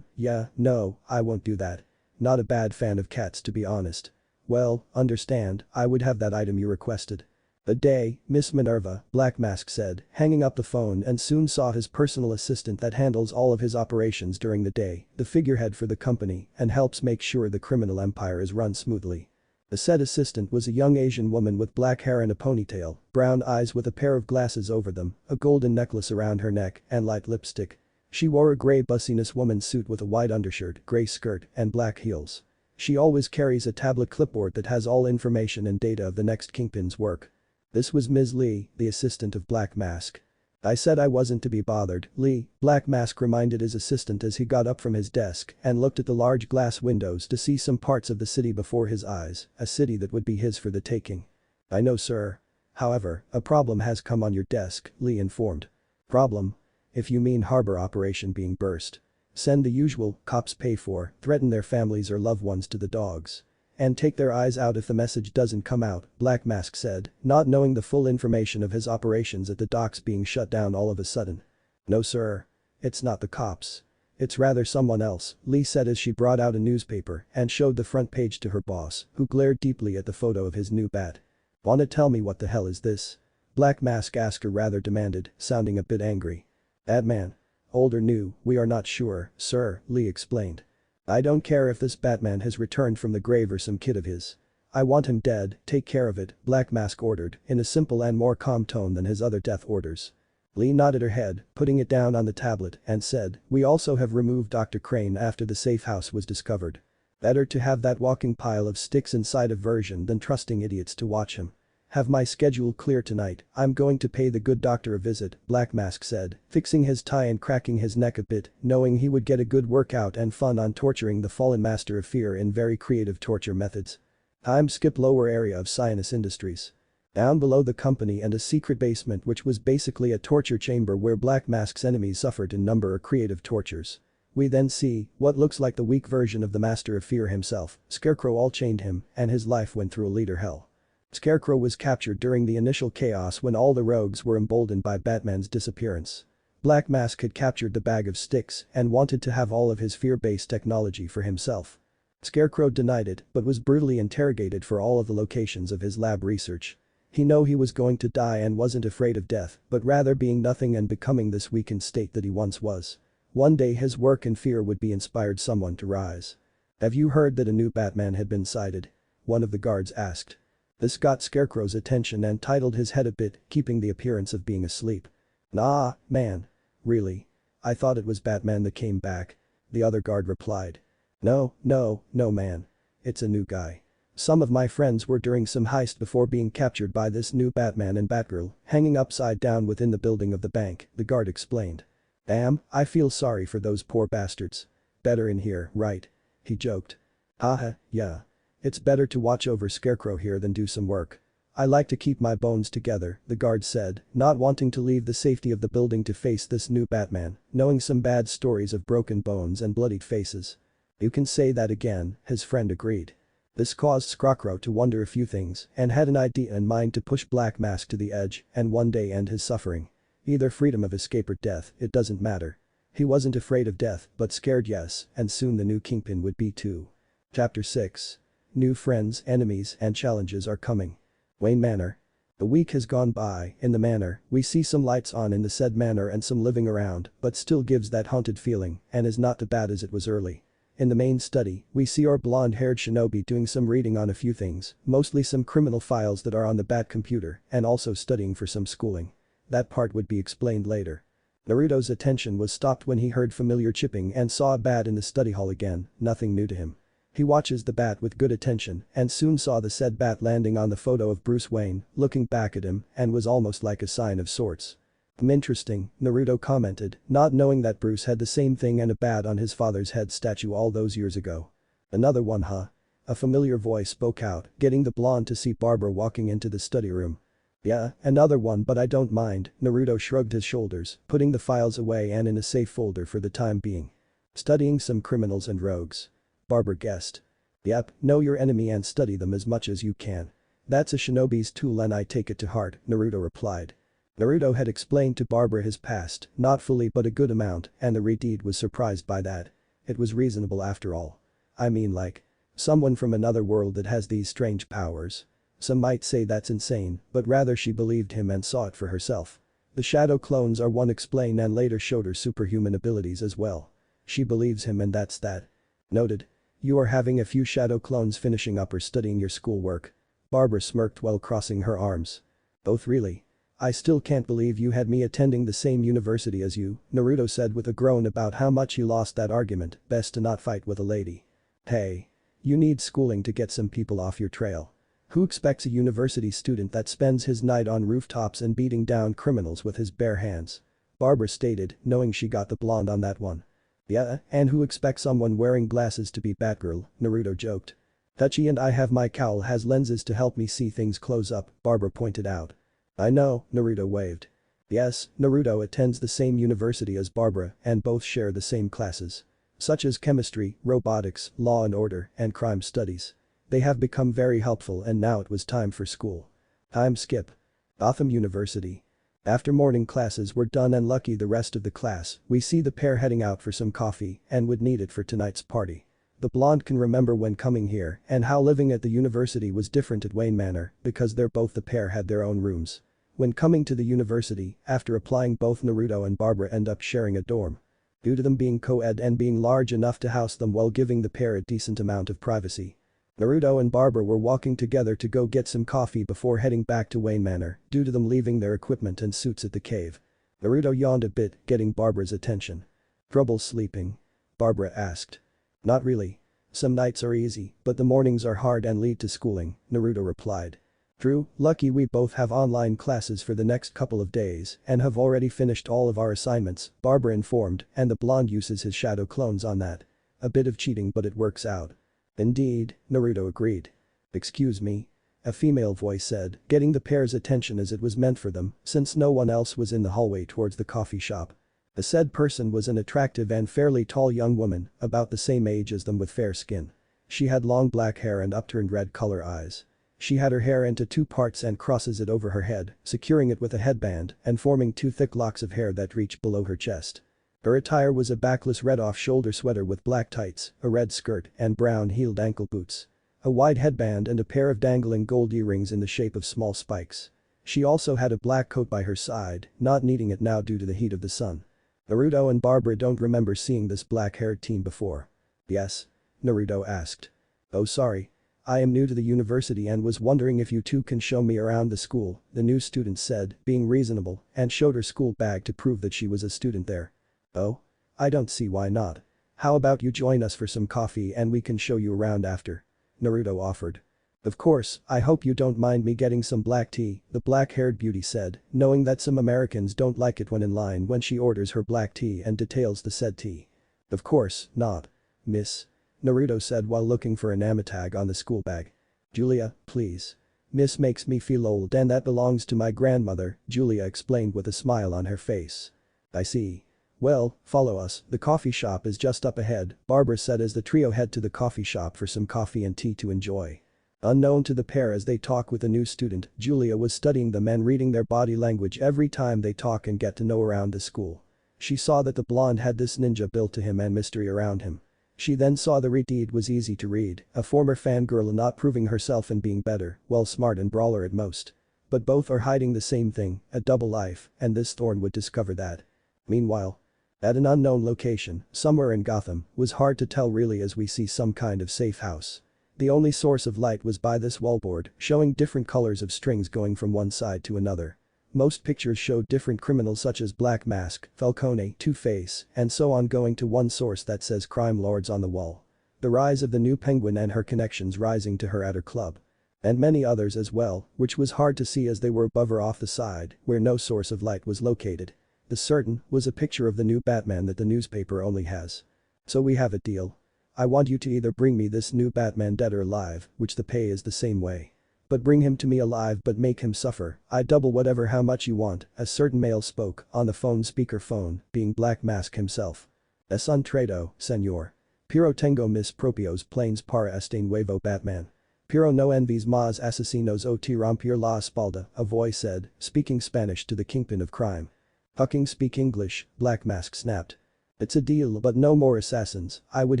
Yeah, no, I won't do that. Not a bad fan of cats to be honest. "Well, understand, I would have that item you requested." "A day, Miss Minerva," Black Mask said, hanging up the phone and soon saw his personal assistant that handles all of his operations during the day, the figurehead for the company, and helps make sure the criminal empire is run smoothly. The said assistant was a young Asian woman with black hair and a ponytail, brown eyes with a pair of glasses over them, a golden necklace around her neck, and light lipstick. She wore a grey bussiness woman's suit with a white undershirt, grey skirt, and black heels. She always carries a tablet clipboard that has all information and data of the next Kingpin's work. This was Ms. Lee, the assistant of Black Mask. I said I wasn't to be bothered, Lee, Black Mask reminded his assistant as he got up from his desk and looked at the large glass windows to see some parts of the city before his eyes, a city that would be his for the taking. I know, sir. However, a problem has come on your desk, Lee informed. Problem? If you mean harbor operation being burst. Send the usual, cops pay for, threaten their families or loved ones to the dogs. And take their eyes out if the message doesn't come out, Black Mask said, not knowing the full information of his operations at the docks being shut down all of a sudden. No sir. It's not the cops. It's rather someone else, Lee said as she brought out a newspaper and showed the front page to her boss, who glared deeply at the photo of his new bat. Wanna tell me what the hell is this? Black Mask asked her rather demanded, sounding a bit angry. Batman. Old or new, we are not sure, sir, Lee explained. I don't care if this Batman has returned from the grave or some kid of his. I want him dead, take care of it, Black Mask ordered, in a simple and more calm tone than his other death orders. Lee nodded her head, putting it down on the tablet, and said, we also have removed Dr. Crane after the safe house was discovered. Better to have that walking pile of sticks inside a version than trusting idiots to watch him. Have my schedule clear tonight, I'm going to pay the good doctor a visit, Black Mask said, fixing his tie and cracking his neck a bit, knowing he would get a good workout and fun on torturing the fallen master of fear in very creative torture methods. I'm skip lower area of Sinus Industries. Down below the company and a secret basement which was basically a torture chamber where Black Mask's enemies suffered in number of creative tortures. We then see what looks like the weak version of the master of fear himself, Scarecrow all chained him and his life went through a liter hell. Scarecrow was captured during the initial chaos when all the rogues were emboldened by Batman's disappearance. Black Mask had captured the bag of sticks and wanted to have all of his fear-based technology for himself. Scarecrow denied it but was brutally interrogated for all of the locations of his lab research. He knew he was going to die and wasn't afraid of death but rather being nothing and becoming this weakened state that he once was. One day his work and fear would be inspired someone to rise. Have you heard that a new Batman had been sighted? One of the guards asked. This got Scarecrow's attention and titled his head a bit, keeping the appearance of being asleep. Nah, man. Really? I thought it was Batman that came back. The other guard replied. No man. It's a new guy. Some of my friends were during some heist before being captured by this new Batman and Batgirl, hanging upside down within the building of the bank, the guard explained. Damn, I feel sorry for those poor bastards. Better in here, right? He joked. Haha, yeah. It's better to watch over Scarecrow here than do some work. I like to keep my bones together, the guard said, not wanting to leave the safety of the building to face this new Batman, knowing some bad stories of broken bones and bloodied faces. You can say that again, his friend agreed. This caused Scarecrow to wonder a few things and had an idea in mind to push Black Mask to the edge and one day end his suffering. Either freedom of escape or death, it doesn't matter. He wasn't afraid of death but scared yes, and soon the new Kingpin would be too. Chapter 6. New friends, enemies, and challenges are coming. Wayne Manor. A week has gone by, in the manor, we see some lights on in the said manor and some living around, but still gives that haunted feeling and is not as bad as it was early. In the main study, we see our blonde-haired shinobi doing some reading on a few things, mostly some criminal files that are on the Bat computer and also studying for some schooling. That part would be explained later. Naruto's attention was stopped when he heard familiar chipping and saw a bat in the study hall again, nothing new to him. He watches the bat with good attention and soon saw the said bat landing on the photo of Bruce Wayne, looking back at him and was almost like a sign of sorts. Interesting, Naruto commented, not knowing that Bruce had the same thing and a bat on his father's head statue all those years ago. Another one huh? A familiar voice spoke out, getting the blonde to see Barbara walking into the study room. Yeah, another one but I don't mind, Naruto shrugged his shoulders, putting the files away and in a safe folder for the time being. Studying some criminals and rogues. Barbara guessed. Yep, know your enemy and study them as much as you can. That's a shinobi's tool and I take it to heart, Naruto replied. Naruto had explained to Barbara his past, not fully but a good amount, and the redeed was surprised by that. It was reasonable after all. I mean like. Someone from another world that has these strange powers. Some might say that's insane, but rather she believed him and saw it for herself. The shadow clones are one explain and later showed her superhuman abilities as well. She believes him and that's that. Noted. You are having a few shadow clones finishing up or studying your schoolwork. Barbara smirked while crossing her arms. Both really? I still can't believe you had me attending the same university as you, Naruto said with a groan about how much he lost that argument, best to not fight with a lady. Hey. You need schooling to get some people off your trail. Who expects a university student that spends his night on rooftops and beating down criminals with his bare hands? Barbara stated, knowing she got the blonde on that one. Yeah, and who expects someone wearing glasses to be Batgirl, Naruto joked. Touchy and I have my cowl has lenses to help me see things close up, Barbara pointed out. I know, Naruto waved. Yes, Naruto attends the same university as Barbara and both share the same classes. Such as chemistry, robotics, law and order, and crime studies. They have become very helpful and now it was time for school. Time skip. Gotham University. After morning classes were done and lucky the rest of the class, we see the pair heading out for some coffee and would need it for tonight's party. The blonde can remember when coming here and how living at the university was different at Wayne Manor because the pair had their own rooms. When coming to the university, after applying both Naruto and Barbara end up sharing a dorm. Due to them being co-ed and being large enough to house them while giving the pair a decent amount of privacy. Naruto and Barbara were walking together to go get some coffee before heading back to Wayne Manor due to them leaving their equipment and suits at the cave. Naruto yawned a bit, getting Barbara's attention. Trouble sleeping? Barbara asked. Not really. Some nights are easy, but the mornings are hard and lead to schooling, Naruto replied. True, lucky we both have online classes for the next couple of days and have already finished all of our assignments, Barbara informed, and the blonde uses his shadow clones on that. A bit of cheating but it works out. Indeed, Naruto agreed. Excuse me? A female voice said, getting the pair's attention as it was meant for them, since no one else was in the hallway towards the coffee shop. The said person was an attractive and fairly tall young woman, about the same age as them with fair skin. She had long black hair and upturned red color eyes. She had her hair into two parts and crosses it over her head, securing it with a headband and forming two thick locks of hair that reached below her chest. Her attire was a backless red off-shoulder sweater with black tights, a red skirt, and brown-heeled ankle boots. A wide headband and a pair of dangling gold earrings in the shape of small spikes. She also had a black coat by her side, not needing it now due to the heat of the sun. Naruto and Barbara don't remember seeing this black-haired teen before. Yes? Naruto asked. Oh sorry. I am new to the university and was wondering if you two can show me around the school, the new student said, being reasonable, and showed her school bag to prove that she was a student there. Oh? I don't see why not. How about you join us for some coffee and we can show you around after? Naruto offered. Of course, I hope you don't mind me getting some black tea, the black-haired beauty said, knowing that some Americans don't like it when in line when she orders her black tea and details the said tea. Of course, not. Miss. Naruto said while looking for a name tag on the school bag. Julia, please. Miss makes me feel old and that belongs to my grandmother, Julia explained with a smile on her face. I see. Well, follow us, the coffee shop is just up ahead, Barbara said as the trio head to the coffee shop for some coffee and tea to enjoy. Unknown to the pair as they talk with a new student, Julia was studying them and reading their body language every time they talk and get to know around the school. She saw that the blonde had this ninja built to him and mystery around him. She then saw the read was easy to read, a former fangirl not proving herself and being better, well smart and brawler at most. But both are hiding the same thing, a double life, and this Thorn would discover that. Meanwhile, at an unknown location, somewhere in Gotham, was hard to tell really as we see some kind of safe house. The only source of light was by this wallboard, showing different colors of strings going from one side to another. Most pictures showed different criminals such as Black Mask, Falcone, Two-Face, and so on going to one source that says crime lords on the wall. The rise of the new Penguin and her connections rising to her at her club. And many others as well, which was hard to see as they were above or off the side, where no source of light was located. The certain was a picture of the new Batman that the newspaper only has. So we have a deal. I want you to either bring me this new Batman dead or alive, which the pay is the same way. But bring him to me alive but make him suffer, I double whatever how much you want, a certain male spoke on the speakerphone, being Black Mask himself. Es un trato, senor. Pero tengo mis propios planes para este nuevo Batman. Pero no envies más asesinos o te romper la espalda, a voice said, speaking Spanish to the kingpin of crime. Fucking speak English, Black Mask snapped. It's a deal but no more assassins, I would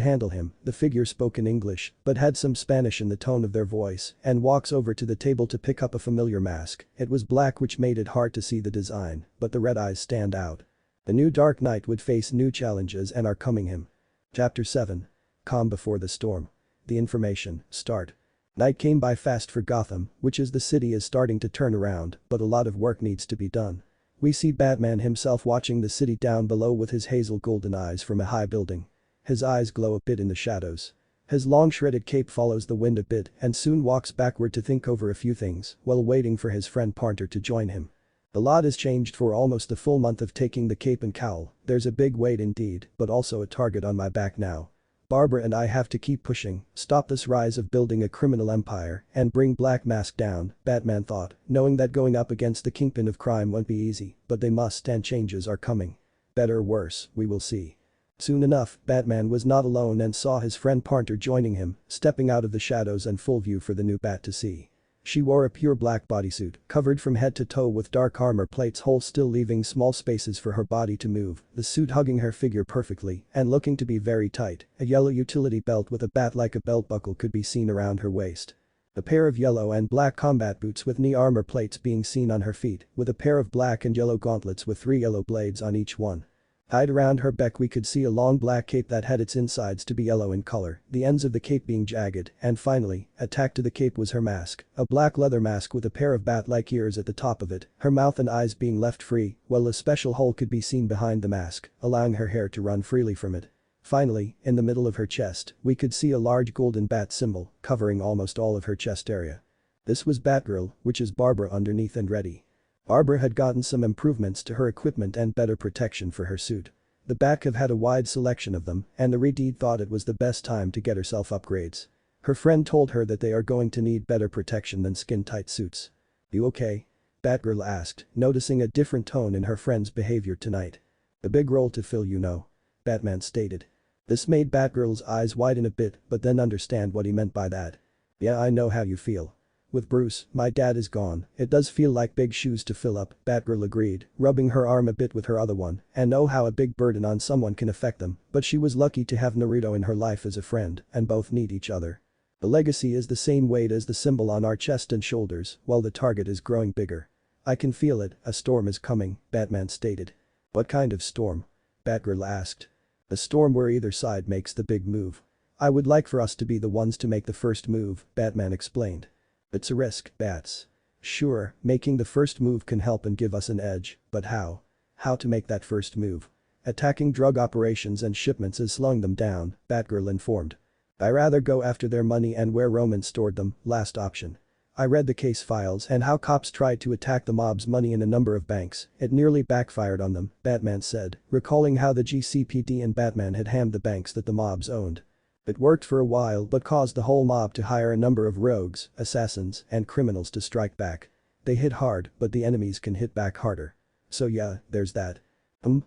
handle him, the figure spoke in English but had some Spanish in the tone of their voice and walks over to the table to pick up a familiar mask, it was black which made it hard to see the design, but the red eyes stand out. The new Dark Knight would face new challenges and are coming him. Chapter 7. Calm before the storm. The information, start. Night came by fast for Gotham, which is the city is starting to turn around but a lot of work needs to be done. We see Batman himself watching the city down below with his hazel golden eyes from a high building. His eyes glow a bit in the shadows. His long shredded cape follows the wind a bit and soon walks backward to think over a few things while waiting for his friend Partner to join him. The lot has changed for almost a full month of taking the cape and cowl, there's a big weight indeed, but also a target on my back now. Barbara and I have to keep pushing, stop this rise of building a criminal empire, and bring Black Mask down, Batman thought, knowing that going up against the kingpin of crime won't be easy, but they must and changes are coming. Better or worse, we will see. Soon enough, Batman was not alone and saw his friend Partner joining him, stepping out of the shadows and full view for the new Bat to see. She wore a pure black bodysuit, covered from head to toe with dark armor plates holes still leaving small spaces for her body to move, the suit hugging her figure perfectly and looking to be very tight. A yellow utility belt with a bat like a belt buckle could be seen around her waist. A pair of yellow and black combat boots with knee armor plates being seen on her feet, with a pair of black and yellow gauntlets with 3 yellow blades on each one. Tied around her back we could see a long black cape that had its insides to be yellow in color, the ends of the cape being jagged, and finally, attached to the cape was her mask, a black leather mask with a pair of bat-like ears at the top of it, her mouth and eyes being left free, while a special hole could be seen behind the mask, allowing her hair to run freely from it. Finally, in the middle of her chest, we could see a large golden bat symbol, covering almost all of her chest area. This was Batgirl, which is Barbara underneath and ready. Barbara had gotten some improvements to her equipment and better protection for her suit. The Bat have had a wide selection of them, and the Redeed thought it was the best time to get herself upgrades. Her friend told her that they are going to need better protection than skin-tight suits. "You okay?" Batgirl asked, noticing a different tone in her friend's behavior tonight. "A big role to fill, you know," Batman stated. This made Batgirl's eyes widen a bit but then understand what he meant by that. "Yeah, I know how you feel. With Bruce, my dad is gone, it does feel like big shoes to fill up," Batgirl agreed, rubbing her arm a bit with her other one, and know how a big burden on someone can affect them, but she was lucky to have Naruto in her life as a friend, and both need each other. "The legacy is the same weight as the symbol on our chest and shoulders, while the target is growing bigger. I can feel it, a storm is coming," Batman stated. "What kind of storm?" Batgirl asked. "A storm where either side makes the big move. I would like for us to be the ones to make the first move," Batman explained. "It's a risk, Bats. Sure, making the first move can help and give us an edge, but how? How to make that first move? Attacking drug operations and shipments is slowing them down," Batgirl informed. "I rather go after their money and where Roman stored them, last option. I read the case files and how cops tried to attack the mob's money in a number of banks, it nearly backfired on them," Batman said, recalling how the GCPD and Batman had hammed the banks that the mobs owned. "It worked for a while but caused the whole mob to hire a number of rogues, assassins, and criminals to strike back. They hit hard, but the enemies can hit back harder. So yeah, there's that."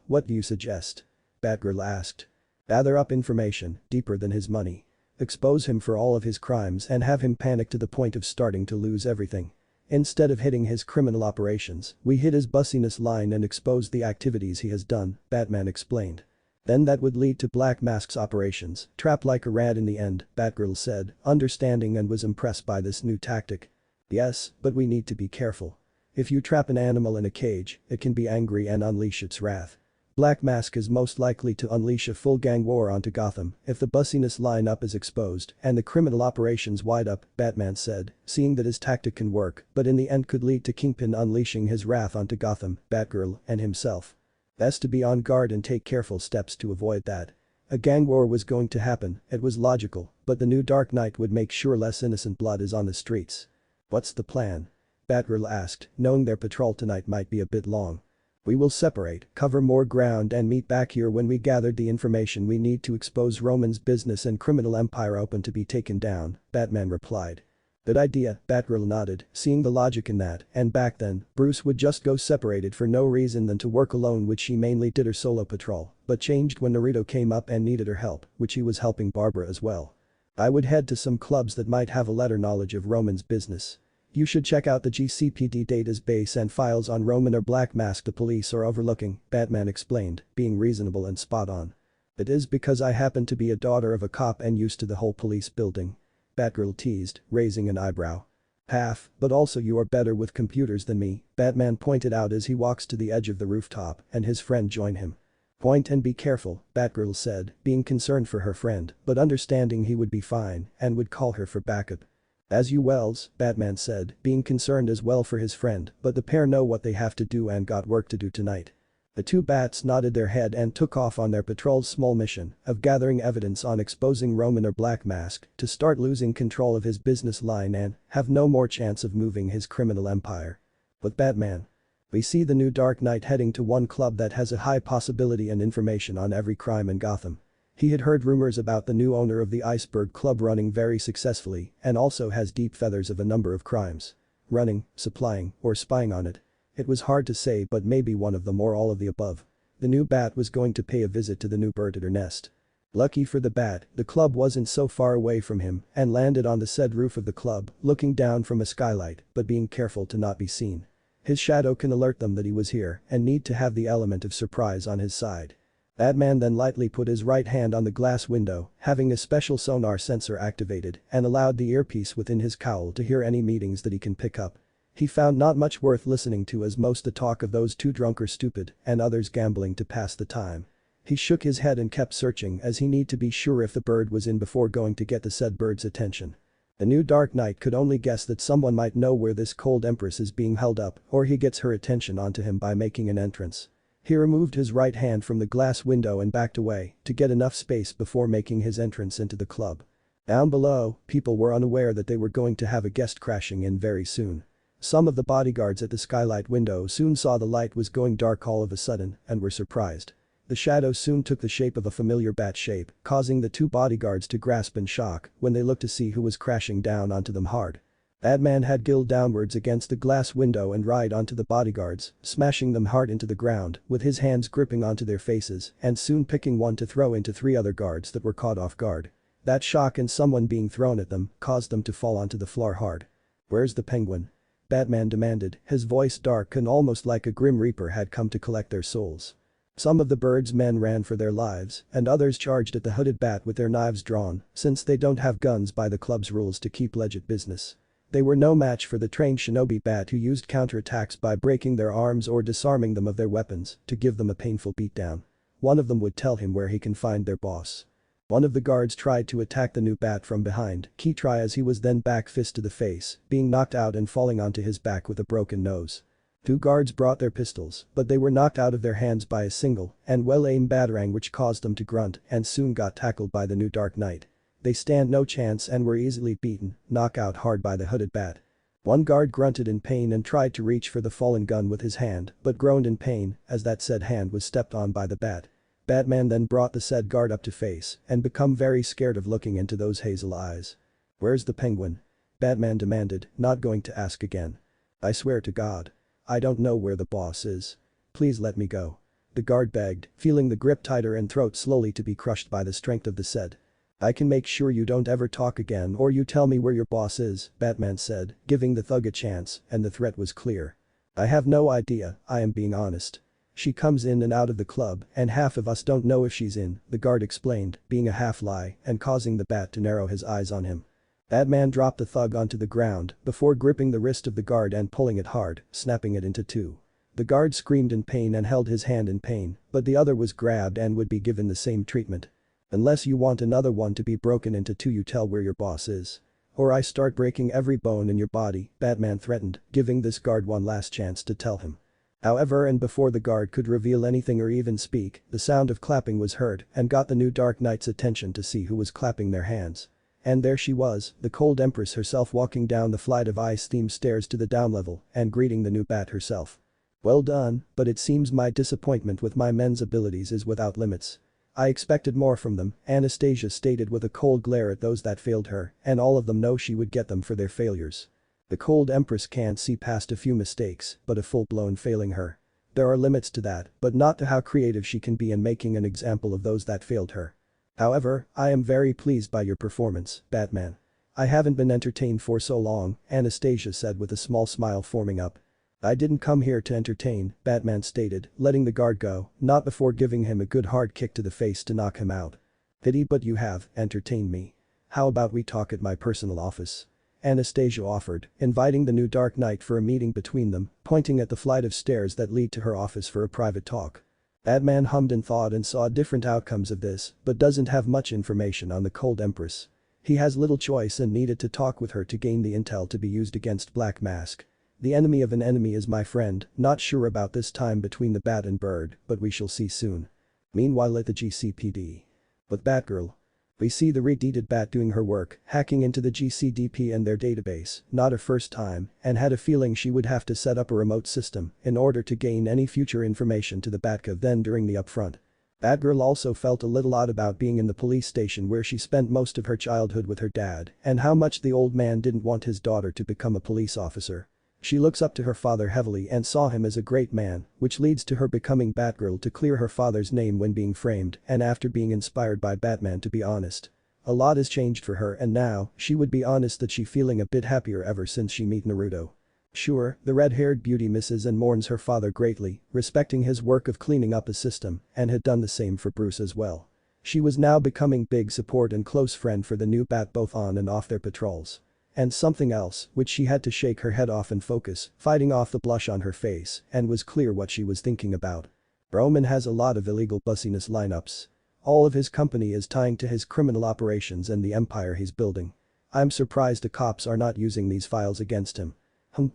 What do you suggest?" Batgirl asked. "Gather up information, deeper than his money. Expose him for all of his crimes and have him panic to the point of starting to lose everything. Instead of hitting his criminal operations, we hit his bussiness line and expose the activities he has done," Batman explained. "Then that would lead to Black Mask's operations, trap like a rat in the end," Batgirl said, understanding and was impressed by this new tactic. "Yes, but we need to be careful. If you trap an animal in a cage, it can be angry and unleash its wrath. Black Mask is most likely to unleash a full gang war onto Gotham if the bussiness lineup is exposed and the criminal operations wide up," Batman said, seeing that his tactic can work but in the end could lead to Kingpin unleashing his wrath onto Gotham, Batgirl, and himself. Best to be on guard and take careful steps to avoid that. A gang war was going to happen, it was logical, but the new Dark Knight would make sure less innocent blood is on the streets." "What's the plan?" Batgirl asked, knowing their patrol tonight might be a bit long. "We will separate, cover more ground and meet back here when we gathered the information we need to expose Roman's business and criminal empire open to be taken down," Batman replied. "Good idea," Batgirl nodded, seeing the logic in that, and back then, Bruce would just go separated for no reason than to work alone, which she mainly did her solo patrol, but changed when Naruto came up and needed her help, which he was helping Barbara as well. "I would head to some clubs that might have a better knowledge of Roman's business. You should check out the GCPD database and files on Roman or Black Mask the police are overlooking," Batman explained, being reasonable and spot on. "It is because I happen to be a daughter of a cop and used to the whole police building," Batgirl teased, raising an eyebrow. "Half, but also you are better with computers than me," Batman pointed out as he walks to the edge of the rooftop and his friend join him. "Point and be careful," Batgirl said, being concerned for her friend but understanding he would be fine and would call her for backup. "As you Wells," Batman said, being concerned as well for his friend, but the pair know what they have to do and got work to do tonight. The two bats nodded their head and took off on their patrol's small mission of gathering evidence on exposing Roman or Black Mask to start losing control of his business line and have no more chance of moving his criminal empire. With Batman, we see the new Dark Knight heading to one club that has a high possibility and information on every crime in Gotham. He had heard rumors about the new owner of the Iceberg Club running very successfully and also has deep feathers of a number of crimes. Running, supplying, or spying on it. It was hard to say, but maybe one of them or all of the above. The new Bat was going to pay a visit to the new bird at her nest. Lucky for the Bat, the club wasn't so far away from him and landed on the said roof of the club, looking down from a skylight but being careful to not be seen. His shadow can alert them that he was here and need to have the element of surprise on his side. Batman then lightly put his right hand on the glass window, having a special sonar sensor activated and allowed the earpiece within his cowl to hear any meetings that he can pick up. He found not much worth listening to, as most the talk of those two drunk or stupid and others gambling to pass the time. He shook his head and kept searching as he need to be sure if the bird was in before going to get the said bird's attention. The new Dark Knight could only guess that someone might know where this cold empress is being held up, or he gets her attention onto him by making an entrance. He removed his right hand from the glass window and backed away to get enough space before making his entrance into the club. Down below, people were unaware that they were going to have a guest crashing in very soon. Some of the bodyguards at the skylight window soon saw the light was going dark all of a sudden and were surprised. The shadow soon took the shape of a familiar bat shape, causing the two bodyguards to grasp in shock when they looked to see who was crashing down onto them hard. Batman had gilled downwards against the glass window and right onto the bodyguards, smashing them hard into the ground with his hands gripping onto their faces and soon picking one to throw into three other guards that were caught off guard. That shock and someone being thrown at them caused them to fall onto the floor hard. "Where's the Penguin?" Batman demanded, his voice dark and almost like a grim reaper had come to collect their souls. Some of the bird's men ran for their lives and others charged at the hooded bat with their knives drawn, since they don't have guns by the club's rules to keep legit business. They were no match for the trained shinobi bat who used counterattacks by breaking their arms or disarming them of their weapons to give them a painful beatdown. One of them would tell him where he can find their boss. One of the guards tried to attack the new bat from behind, key try as he was then back fist to the face, being knocked out and falling onto his back with a broken nose. Two guards brought their pistols, but they were knocked out of their hands by a single and well-aimed batarang which caused them to grunt and soon got tackled by the new Dark Knight. They stand no chance and were easily beaten, knocked out hard by the hooded bat. One guard grunted in pain and tried to reach for the fallen gun with his hand but groaned in pain as that said hand was stepped on by the bat. Batman then brought the said guard up to face and become very scared of looking into those hazel eyes. "Where's the Penguin?" Batman demanded, not going to ask again. "I swear to God. I don't know where the boss is. Please let me go." The guard begged, feeling the grip tighter and throat slowly to be crushed by the strength of the said. "I can make sure you don't ever talk again or you tell me where your boss is," Batman said, giving the thug a chance, and the threat was clear. "I have no idea, I am being honest. She comes in and out of the club and half of us don't know if she's in," the guard explained, being a half lie and causing the bat to narrow his eyes on him. Batman dropped the thug onto the ground before gripping the wrist of the guard and pulling it hard, snapping it into two. The guard screamed in pain and held his hand in pain, but the other was grabbed and would be given the same treatment. "Unless you want another one to be broken into two, you tell where your boss is. Or I start breaking every bone in your body," Batman threatened, giving this guard one last chance to tell him. However, and before the guard could reveal anything or even speak, the sound of clapping was heard and got the new Dark Knight's attention to see who was clapping their hands. And there she was, the cold empress herself walking down the flight of ice-themed stairs to the down level and greeting the new bat herself. "Well done, but it seems my disappointment with my men's abilities is without limits. I expected more from them," Anastasia stated with a cold glare at those that failed her, and all of them know she would get them for their failures. The cold empress can't see past a few mistakes, but a full-blown failing her. There are limits to that, but not to how creative she can be in making an example of those that failed her. "However, I am very pleased by your performance, Batman. I haven't been entertained for so long," Anastasia said with a small smile forming up. "I didn't come here to entertain," Batman stated, letting the guard go, not before giving him a good hard kick to the face to knock him out. "Pity, but you have entertained me. How about we talk at my personal office?" Anastasia offered, inviting the new Dark Knight for a meeting between them, pointing at the flight of stairs that lead to her office for a private talk. Batman hummed and thought and saw different outcomes of this, but doesn't have much information on the cold empress. He has little choice and needed to talk with her to gain the intel to be used against Black Mask. The enemy of an enemy is my friend, not sure about this time between the bat and bird, but we shall see soon. Meanwhile at the GCPD. With Batgirl. We see the red-deeded bat doing her work, hacking into the GCDP and their database, not her first time, and had a feeling she would have to set up a remote system in order to gain any future information to the Batcave then during the upfront. Batgirl also felt a little odd about being in the police station where she spent most of her childhood with her dad and how much the old man didn't want his daughter to become a police officer. She looks up to her father heavily and saw him as a great man, which leads to her becoming Batgirl to clear her father's name when being framed and after being inspired by Batman to be honest. A lot has changed for her and now, she would be honest that she feeling a bit happier ever since she met Naruto. Sure, the red-haired beauty misses and mourns her father greatly, respecting his work of cleaning up a system and had done the same for Bruce as well. She was now becoming big support and close friend for the new Bat both on and off their patrols. And something else, which she had to shake her head off and focus, fighting off the blush on her face, and was clear what she was thinking about. Roman has a lot of illegal bussiness lineups. All of his company is tying to his criminal operations and the empire he's building. I'm surprised the cops are not using these files against him.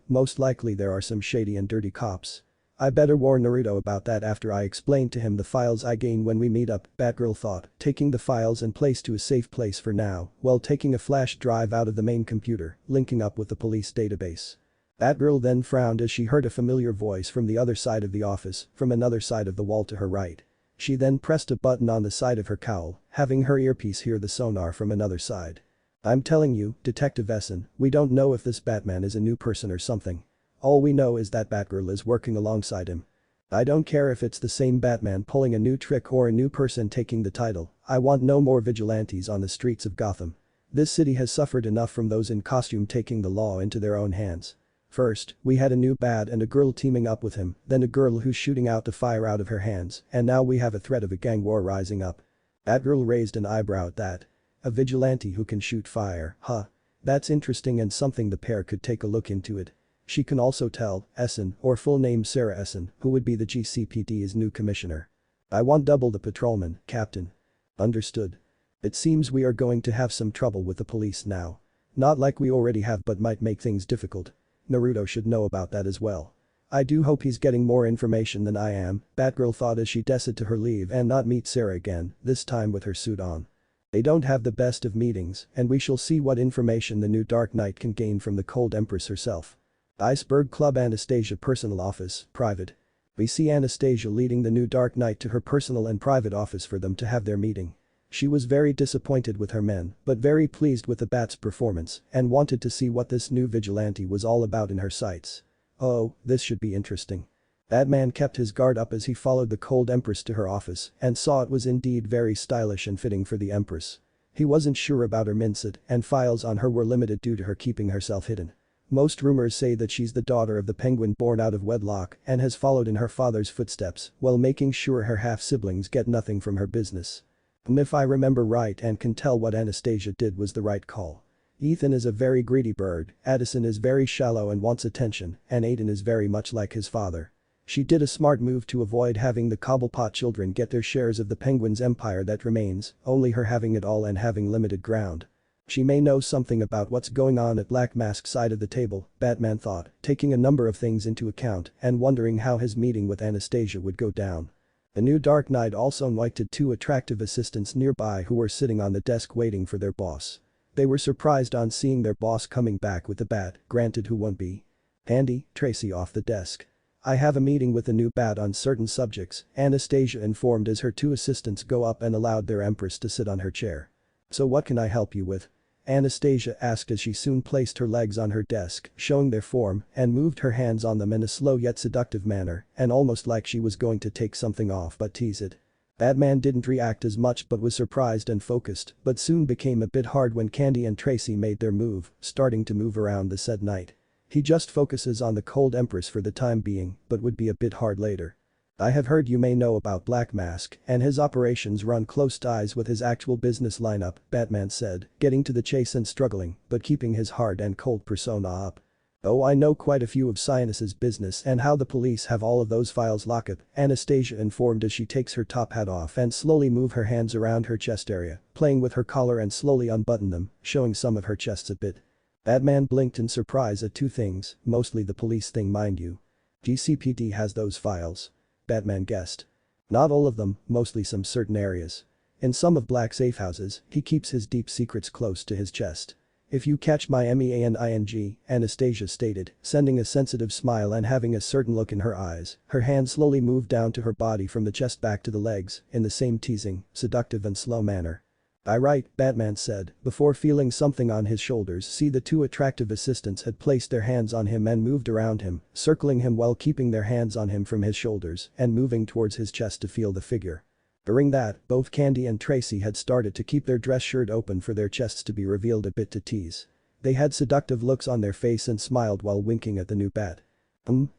Most likely there are some shady and dirty cops. I better warn Naruto about that after I explain to him the files I gain when we meet up, Batgirl thought, taking the files and place to a safe place for now, while taking a flash drive out of the main computer, linking up with the police database. Batgirl then frowned as she heard a familiar voice from the other side of the office, from another side of the wall to her right. She then pressed a button on the side of her cowl, having her earpiece hear the sonar from another side. I'm telling you, Detective Essen, we don't know if this Batman is a new person or something. All we know is that Batgirl is working alongside him. I don't care if it's the same Batman pulling a new trick or a new person taking the title, I want no more vigilantes on the streets of Gotham. This city has suffered enough from those in costume taking the law into their own hands. First, we had a new Bat and a girl teaming up with him, then a girl who's shooting out the fire out of her hands, and now we have a threat of a gang war rising up. Batgirl raised an eyebrow at that. A vigilante who can shoot fire, huh? That's interesting and something the pair could take a look into it. She can also tell, Essen, or full name Sarah Essen, who would be the GCPD's new commissioner. I want double the patrolmen, Captain. Understood. It seems we are going to have some trouble with the police now. Not like we already have but might make things difficult. Naruto should know about that as well. I do hope he's getting more information than I am, Batgirl thought as she decided to her leave and not meet Sarah again, this time with her suit on. They don't have the best of meetings and we shall see what information the new Dark Knight can gain from the Cold Empress herself. Iceberg Club Anastasia personal office, private. We see Anastasia leading the new Dark Knight to her personal and private office for them to have their meeting. She was very disappointed with her men, but very pleased with the Bat's performance and wanted to see what this new vigilante was all about in her sights. Oh, this should be interesting. Batman kept his guard up as he followed the Cold Empress to her office and saw it was indeed very stylish and fitting for the Empress. He wasn't sure about her mindset and files on her were limited due to her keeping herself hidden. Most rumors say that she's the daughter of the Penguin born out of wedlock and has followed in her father's footsteps while making sure her half-siblings get nothing from her business. If I remember right and can tell what Anastasia did was the right call. Ethan is a very greedy bird, Addison is very shallow and wants attention, and Aiden is very much like his father. She did a smart move to avoid having the Cobblepot children get their shares of the Penguin's empire that remains, only her having it all and having limited ground. She may know something about what's going on at Black Mask's side of the table, Batman thought, taking a number of things into account and wondering how his meeting with Anastasia would go down. The new Dark Knight also invited two attractive assistants nearby who were sitting on the desk waiting for their boss. They were surprised on seeing their boss coming back with the Bat, granted who won't be. Handy, Tracy off the desk. I have a meeting with the new Bat on certain subjects, Anastasia informed as her two assistants go up and allowed their Empress to sit on her chair. So what can I help you with? Anastasia asked as she soon placed her legs on her desk, showing their form, and moved her hands on them in a slow yet seductive manner, and almost like she was going to take something off but tease it. Batman didn't react as much but was surprised and focused, but soon became a bit hard when Candy and Tracy made their move, starting to move around the said night. He just focuses on the Cold Empress for the time being, but would be a bit hard later. I have heard you may know about Black Mask and his operations run close ties with his actual business lineup, Batman said, getting to the chase and struggling, but keeping his hard and cold persona up. Oh, I know quite a few of Cyanus's business and how the police have all of those files locked up, Anastasia informed as she takes her top hat off and slowly move her hands around her chest area, playing with her collar and slowly unbutton them, showing some of her chests a bit. Batman blinked in surprise at two things, mostly the police thing mind you. GCPD has those files. Batman guessed. Not all of them, mostly some certain areas. In some of Black's safe houses, he keeps his deep secrets close to his chest. If you catch my meaning, Anastasia stated, sending a sensitive smile and having a certain look in her eyes, her hand slowly moved down to her body from the chest back to the legs, in the same teasing, seductive and slow manner. Right, Batman said, before feeling something on his shoulders. See, the two attractive assistants had placed their hands on him and moved around him, circling him while keeping their hands on him from his shoulders and moving towards his chest to feel the figure. During that, both Candy and Tracy had started to keep their dress shirt open for their chests to be revealed a bit to tease. They had seductive looks on their face and smiled while winking at the new Bat.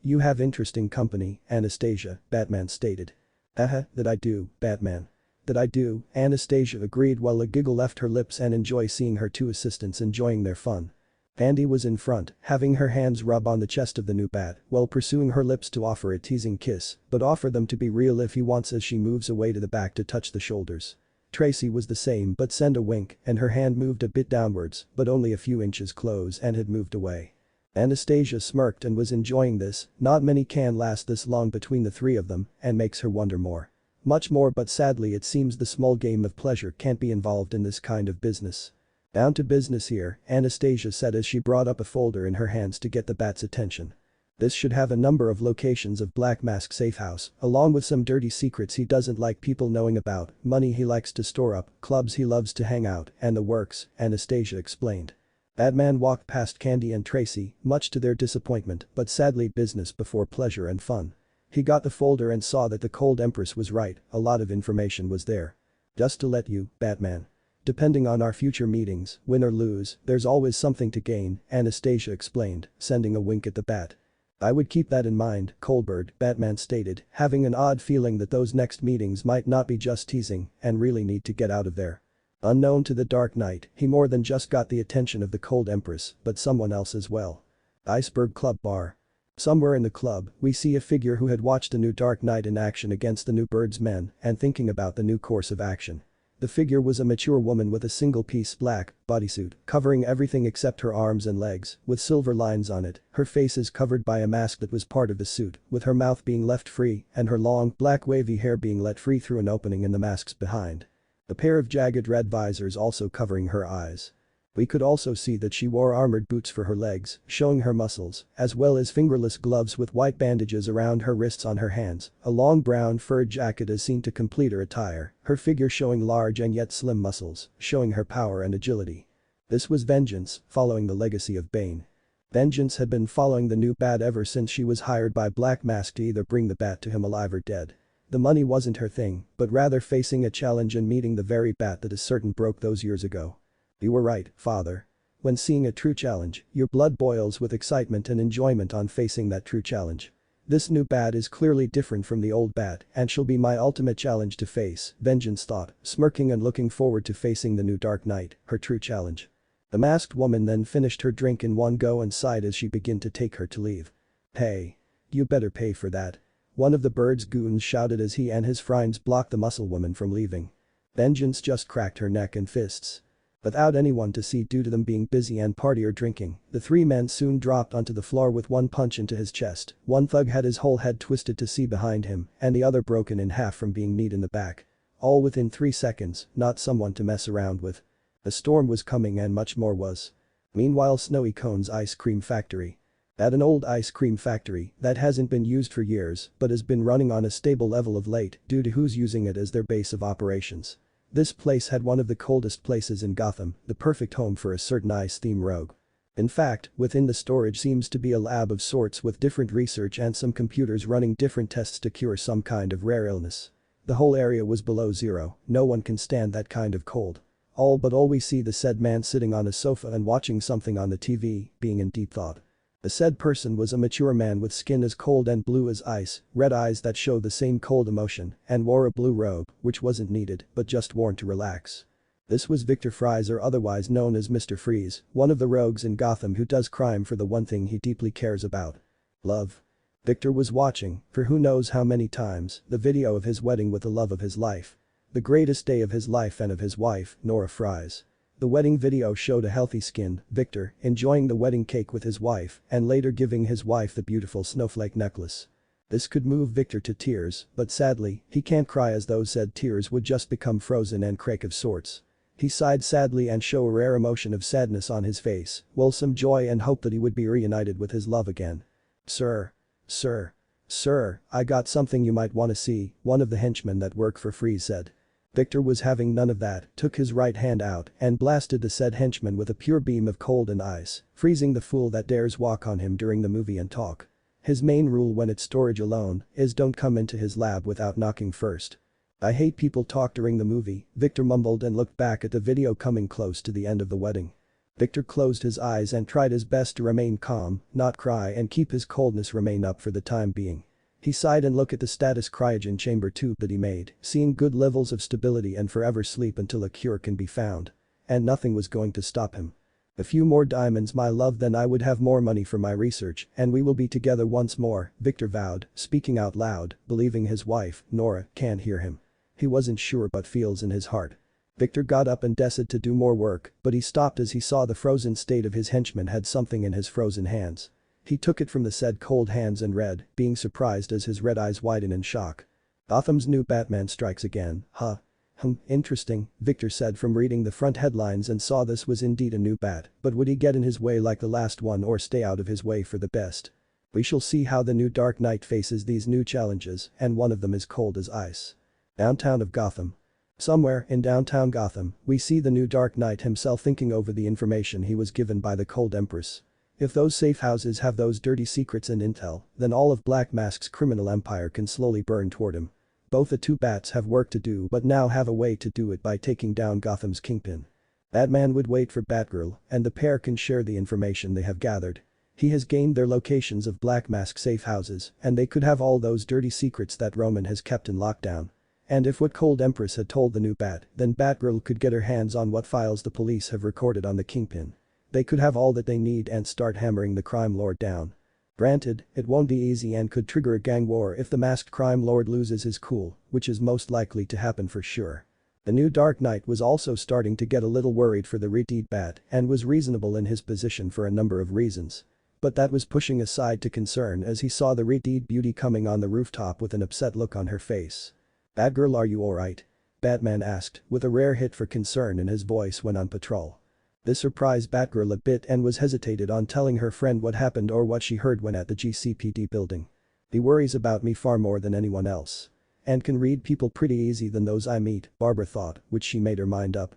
You have interesting company, Anastasia, Batman stated. That I do, Batman. That I do, Anastasia agreed while a giggle left her lips and enjoy seeing her two assistants enjoying their fun. Candy was in front, having her hands rub on the chest of the new Bat while pursuing her lips to offer a teasing kiss, but offer them to be real if he wants as she moves away to the back to touch the shoulders. Tracy was the same but sent a wink and her hand moved a bit downwards but only a few inches close and had moved away. Anastasia smirked and was enjoying this, not many can last this long between the three of them and makes her wonder more. Much more, but sadly it seems the small game of pleasure can't be involved in this kind of business. Down to business here, Anastasia said as she brought up a folder in her hands to get the Bat's attention. This should have a number of locations of Black Mask's safe house, along with some dirty secrets he doesn't like people knowing about, money he likes to store up, clubs he loves to hang out, and the works, Anastasia explained. Batman walked past Candy and Tracy, much to their disappointment, but sadly business before pleasure and fun. He got the folder and saw that the Cold Empress was right, a lot of information was there. Just to let you, Batman. Depending on our future meetings, win or lose, there's always something to gain, Anastasia explained, sending a wink at the Bat. I would keep that in mind, Colbert, Batman stated, having an odd feeling that those next meetings might not be just teasing and really need to get out of there. Unknown to the Dark Knight, he more than just got the attention of the Cold Empress, but someone else as well. Iceberg Club Bar. Somewhere in the club, we see a figure who had watched the new Dark Knight in action against the new Bird's men and thinking about the new course of action. The figure was a mature woman with a single-piece black bodysuit covering everything except her arms and legs, with silver lines on it, her face is covered by a mask that was part of the suit, with her mouth being left free and her long, black wavy hair being let free through an opening in the mask's behind. A pair of jagged red visors also covering her eyes. We could also see that she wore armored boots for her legs, showing her muscles, as well as fingerless gloves with white bandages around her wrists on her hands, a long brown furred jacket as seen to complete her attire, her figure showing large and yet slim muscles, showing her power and agility. This was Vengeance, following the legacy of Bane. Vengeance had been following the new Bat ever since she was hired by Black Mask to either bring the Bat to him alive or dead. The money wasn't her thing, but rather facing a challenge and meeting the very Bat that is certain broke those years ago. You were right, father. When seeing a true challenge, your blood boils with excitement and enjoyment on facing that true challenge. This new Bat is clearly different from the old Bat and she'll be my ultimate challenge to face, Vengeance thought, smirking and looking forward to facing the new Dark Knight, her true challenge. The masked woman then finished her drink in one go and sighed as she began to take her to leave. Hey. You better pay for that. One of the Bird's goons shouted as he and his friends blocked the muscle woman from leaving. Vengeance just cracked her neck and fists. Without anyone to see due to them being busy and party or drinking, the three men soon dropped onto the floor with one punch into his chest. One thug had his whole head twisted to see behind him and the other broken in half from being kneed in the back. All within 3 seconds, not someone to mess around with. A storm was coming and much more was. Meanwhile, Snowy Cone's ice cream factory. At an old ice cream factory that hasn't been used for years but has been running on a stable level of late due to who's using it as their base of operations. This place had one of the coldest places in Gotham, the perfect home for a certain ice-themed rogue. In fact, within the storage seems to be a lab of sorts with different research and some computers running different tests to cure some kind of rare illness. The whole area was below zero, no one can stand that kind of cold. All we see the said man sitting on a sofa and watching something on the TV, being in deep thought. The said person was a mature man with skin as cold and blue as ice, red eyes that show the same cold emotion, and wore a blue robe, which wasn't needed but just worn to relax. This was Victor Fries, or otherwise known as Mr. Freeze, one of the rogues in Gotham who does crime for the one thing he deeply cares about. Love. Victor was watching, for who knows how many times, the video of his wedding with the love of his life. The greatest day of his life and of his wife, Nora Fries. The wedding video showed a healthy-skinned Victor enjoying the wedding cake with his wife and later giving his wife the beautiful snowflake necklace. This could move Victor to tears, but sadly, he can't cry as those said tears would just become frozen and crack of sorts. He sighed sadly and showed a rare emotion of sadness on his face, while some joy and hope that he would be reunited with his love again. "Sir. Sir. Sir, I got something you might want to see," one of the henchmen that work for free said. Victor was having none of that, took his right hand out and blasted the said henchman with a pure beam of cold and ice, freezing the fool that dares walk on him during the movie and talk. His main rule when it's storage alone is don't come into his lab without knocking first. "I hate people talk during the movie," Victor mumbled and looked back at the video coming close to the end of the wedding. Victor closed his eyes and tried his best to remain calm, not cry and keep his coldness remain up for the time being. He sighed and looked at the status cryogen chamber tube that he made, seeing good levels of stability and forever sleep until a cure can be found. And nothing was going to stop him. "A few more diamonds, my love, then I would have more money for my research and we will be together once more," Victor vowed, speaking out loud, believing his wife, Nora, can't hear him. He wasn't sure but feels in his heart. Victor got up and decided to do more work, but he stopped as he saw the frozen state of his henchman had something in his frozen hands. He took it from the said cold hands and read, being surprised as his red eyes widened in shock. "Gotham's new Batman strikes again, huh? Interesting," Victor said from reading the front headlines and saw this was indeed a new bat, but would he get in his way like the last one or stay out of his way for the best? We shall see how the new Dark Knight faces these new challenges, and one of them is cold as ice. Downtown of Gotham. Somewhere in downtown Gotham, we see the new Dark Knight himself thinking over the information he was given by the Cold Empress. If those safe houses have those dirty secrets and intel, then all of Black Mask's criminal empire can slowly burn toward him. Both the two bats have work to do but now have a way to do it by taking down Gotham's kingpin. Batman would wait for Batgirl, and the pair can share the information they have gathered. He has gained their locations of Black Mask safe houses, and they could have all those dirty secrets that Roman has kept in lockdown. And if what Cold Empress had told the new Bat, then Batgirl could get her hands on what files the police have recorded on the kingpin. They could have all that they need and start hammering the crime lord down. Granted, it won't be easy and could trigger a gang war if the masked crime lord loses his cool, which is most likely to happen for sure. The new Dark Knight was also starting to get a little worried for the Red Bat and was reasonable in his position for a number of reasons. But that was pushing aside to concern as he saw the Red Beauty coming on the rooftop with an upset look on her face. "Batgirl, are you alright?" Batman asked, with a rare hit for concern in his voice when on patrol. This surprised Batgirl a bit and was hesitated on telling her friend what happened or what she heard when at the GCPD building. "He worries about me far more than anyone else. And can read people pretty easy than those I meet," Barbara thought, which she made her mind up.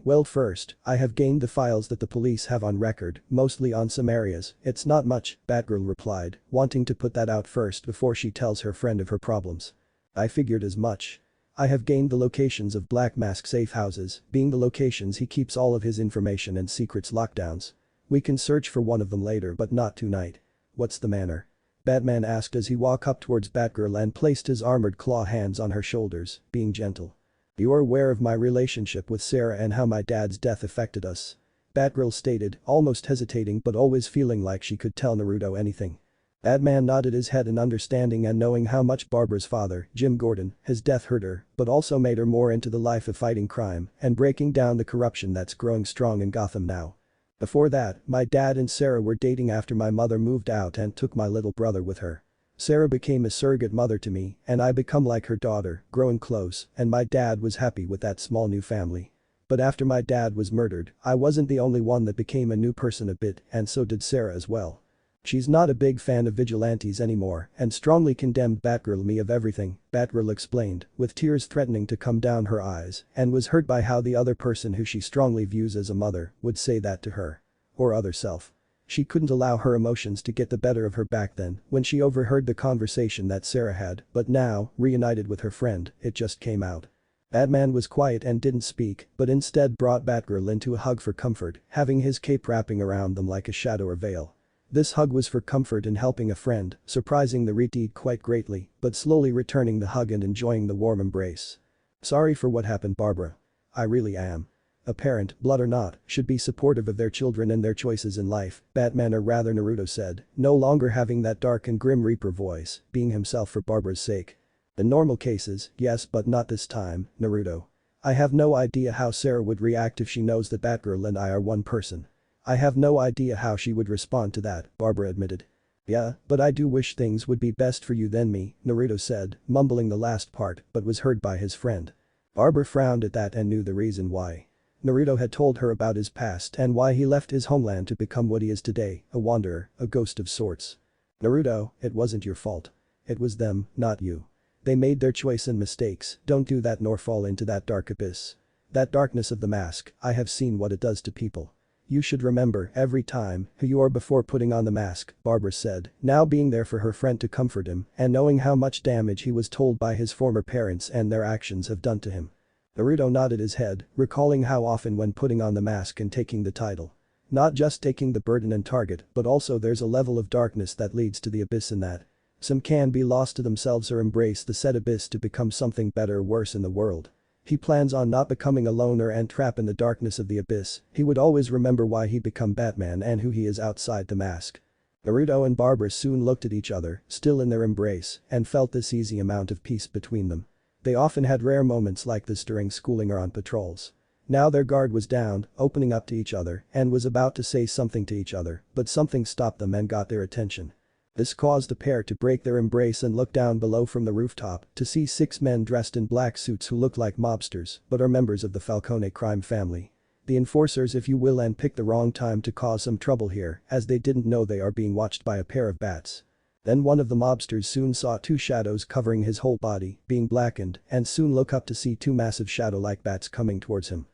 Well, first, I have gained the files that the police have on record, mostly on some areas, it's not much," Batgirl replied, wanting to put that out first before she tells her friend of her problems. "I figured as much. I have gained the locations of Black Mask safe houses, being the locations he keeps all of his information and secrets lockdowns. We can search for one of them later but not tonight." "What's the manner?" Batman asked as he walked up towards Batgirl and placed his armored claw hands on her shoulders, being gentle. "You are aware of my relationship with Sarah and how my dad's death affected us," Batgirl stated, almost hesitating but always feeling like she could tell Naruto anything. Batman nodded his head in understanding and knowing how much Barbara's father, Jim Gordon, his death hurt her, but also made her more into the life of fighting crime and breaking down the corruption that's growing strong in Gotham now. "Before that, my dad and Sarah were dating after my mother moved out and took my little brother with her. Sarah became a surrogate mother to me and I become like her daughter, growing close, and my dad was happy with that small new family. But after my dad was murdered, I wasn't the only one that became a new person a bit and so did Sarah as well. She's not a big fan of vigilantes anymore and strongly condemned Batgirl me of everything," Batgirl explained, with tears threatening to come down her eyes, and was hurt by how the other person who she strongly views as a mother would say that to her. Or other self. She couldn't allow her emotions to get the better of her back then when she overheard the conversation that Sarah had, but now, reunited with her friend, it just came out. Batman was quiet and didn't speak, but instead brought Batgirl into a hug for comfort, having his cape wrapping around them like a shadow or veil. This hug was for comfort in helping a friend, surprising the Red quite greatly, but slowly returning the hug and enjoying the warm embrace. "Sorry for what happened, Barbara. I really am. A parent, blood or not, should be supportive of their children and their choices in life," Batman or rather Naruto said, no longer having that dark and grim Reaper voice, being himself for Barbara's sake. "In normal cases, yes but not this time, Naruto. I have no idea how Sarah would react if she knows that Batgirl and I are one person. I have no idea how she would respond to that, Barbara admitted. Yeah, but I do wish things would be best for you than me, Naruto said, mumbling the last part but was heard by his friend. Barbara frowned at that and knew the reason why. Naruto had told her about his past and why he left his homeland to become what he is today, a wanderer, a ghost of sorts. Naruto, it wasn't your fault. It was them, not you. They made their choice and mistakes, don't do that nor fall into that dark abyss. That darkness of the mask, I have seen what it does to people. You should remember every time who you are before putting on the mask, Barbara said, now being there for her friend to comfort him and knowing how much damage he was told by his former parents and their actions have done to him. Naruto nodded his head, recalling how often when putting on the mask and taking the title. Not just taking the burden and target, but also there's a level of darkness that leads to the abyss in that. Some can be lost to themselves or embrace the said abyss to become something better or worse in the world. He plans on not becoming a loner and trapped in the darkness of the abyss, he would always remember why he become Batman and who he is outside the mask. Naruto and Barbara soon looked at each other, still in their embrace, and felt this easy amount of peace between them. They often had rare moments like this during schooling or on patrols. Now their guard was down, opening up to each other, and was about to say something to each other, but something stopped them and got their attention. This caused the pair to break their embrace and look down below from the rooftop to see 6 men dressed in black suits who look like mobsters but are members of the Falcone crime family. The enforcers if you will, and picked the wrong time to cause some trouble here as they didn't know they are being watched by a pair of bats. Then one of the mobsters soon saw 2 shadows covering his whole body, being blackened, and soon look up to see 2 massive shadow-like bats coming towards him.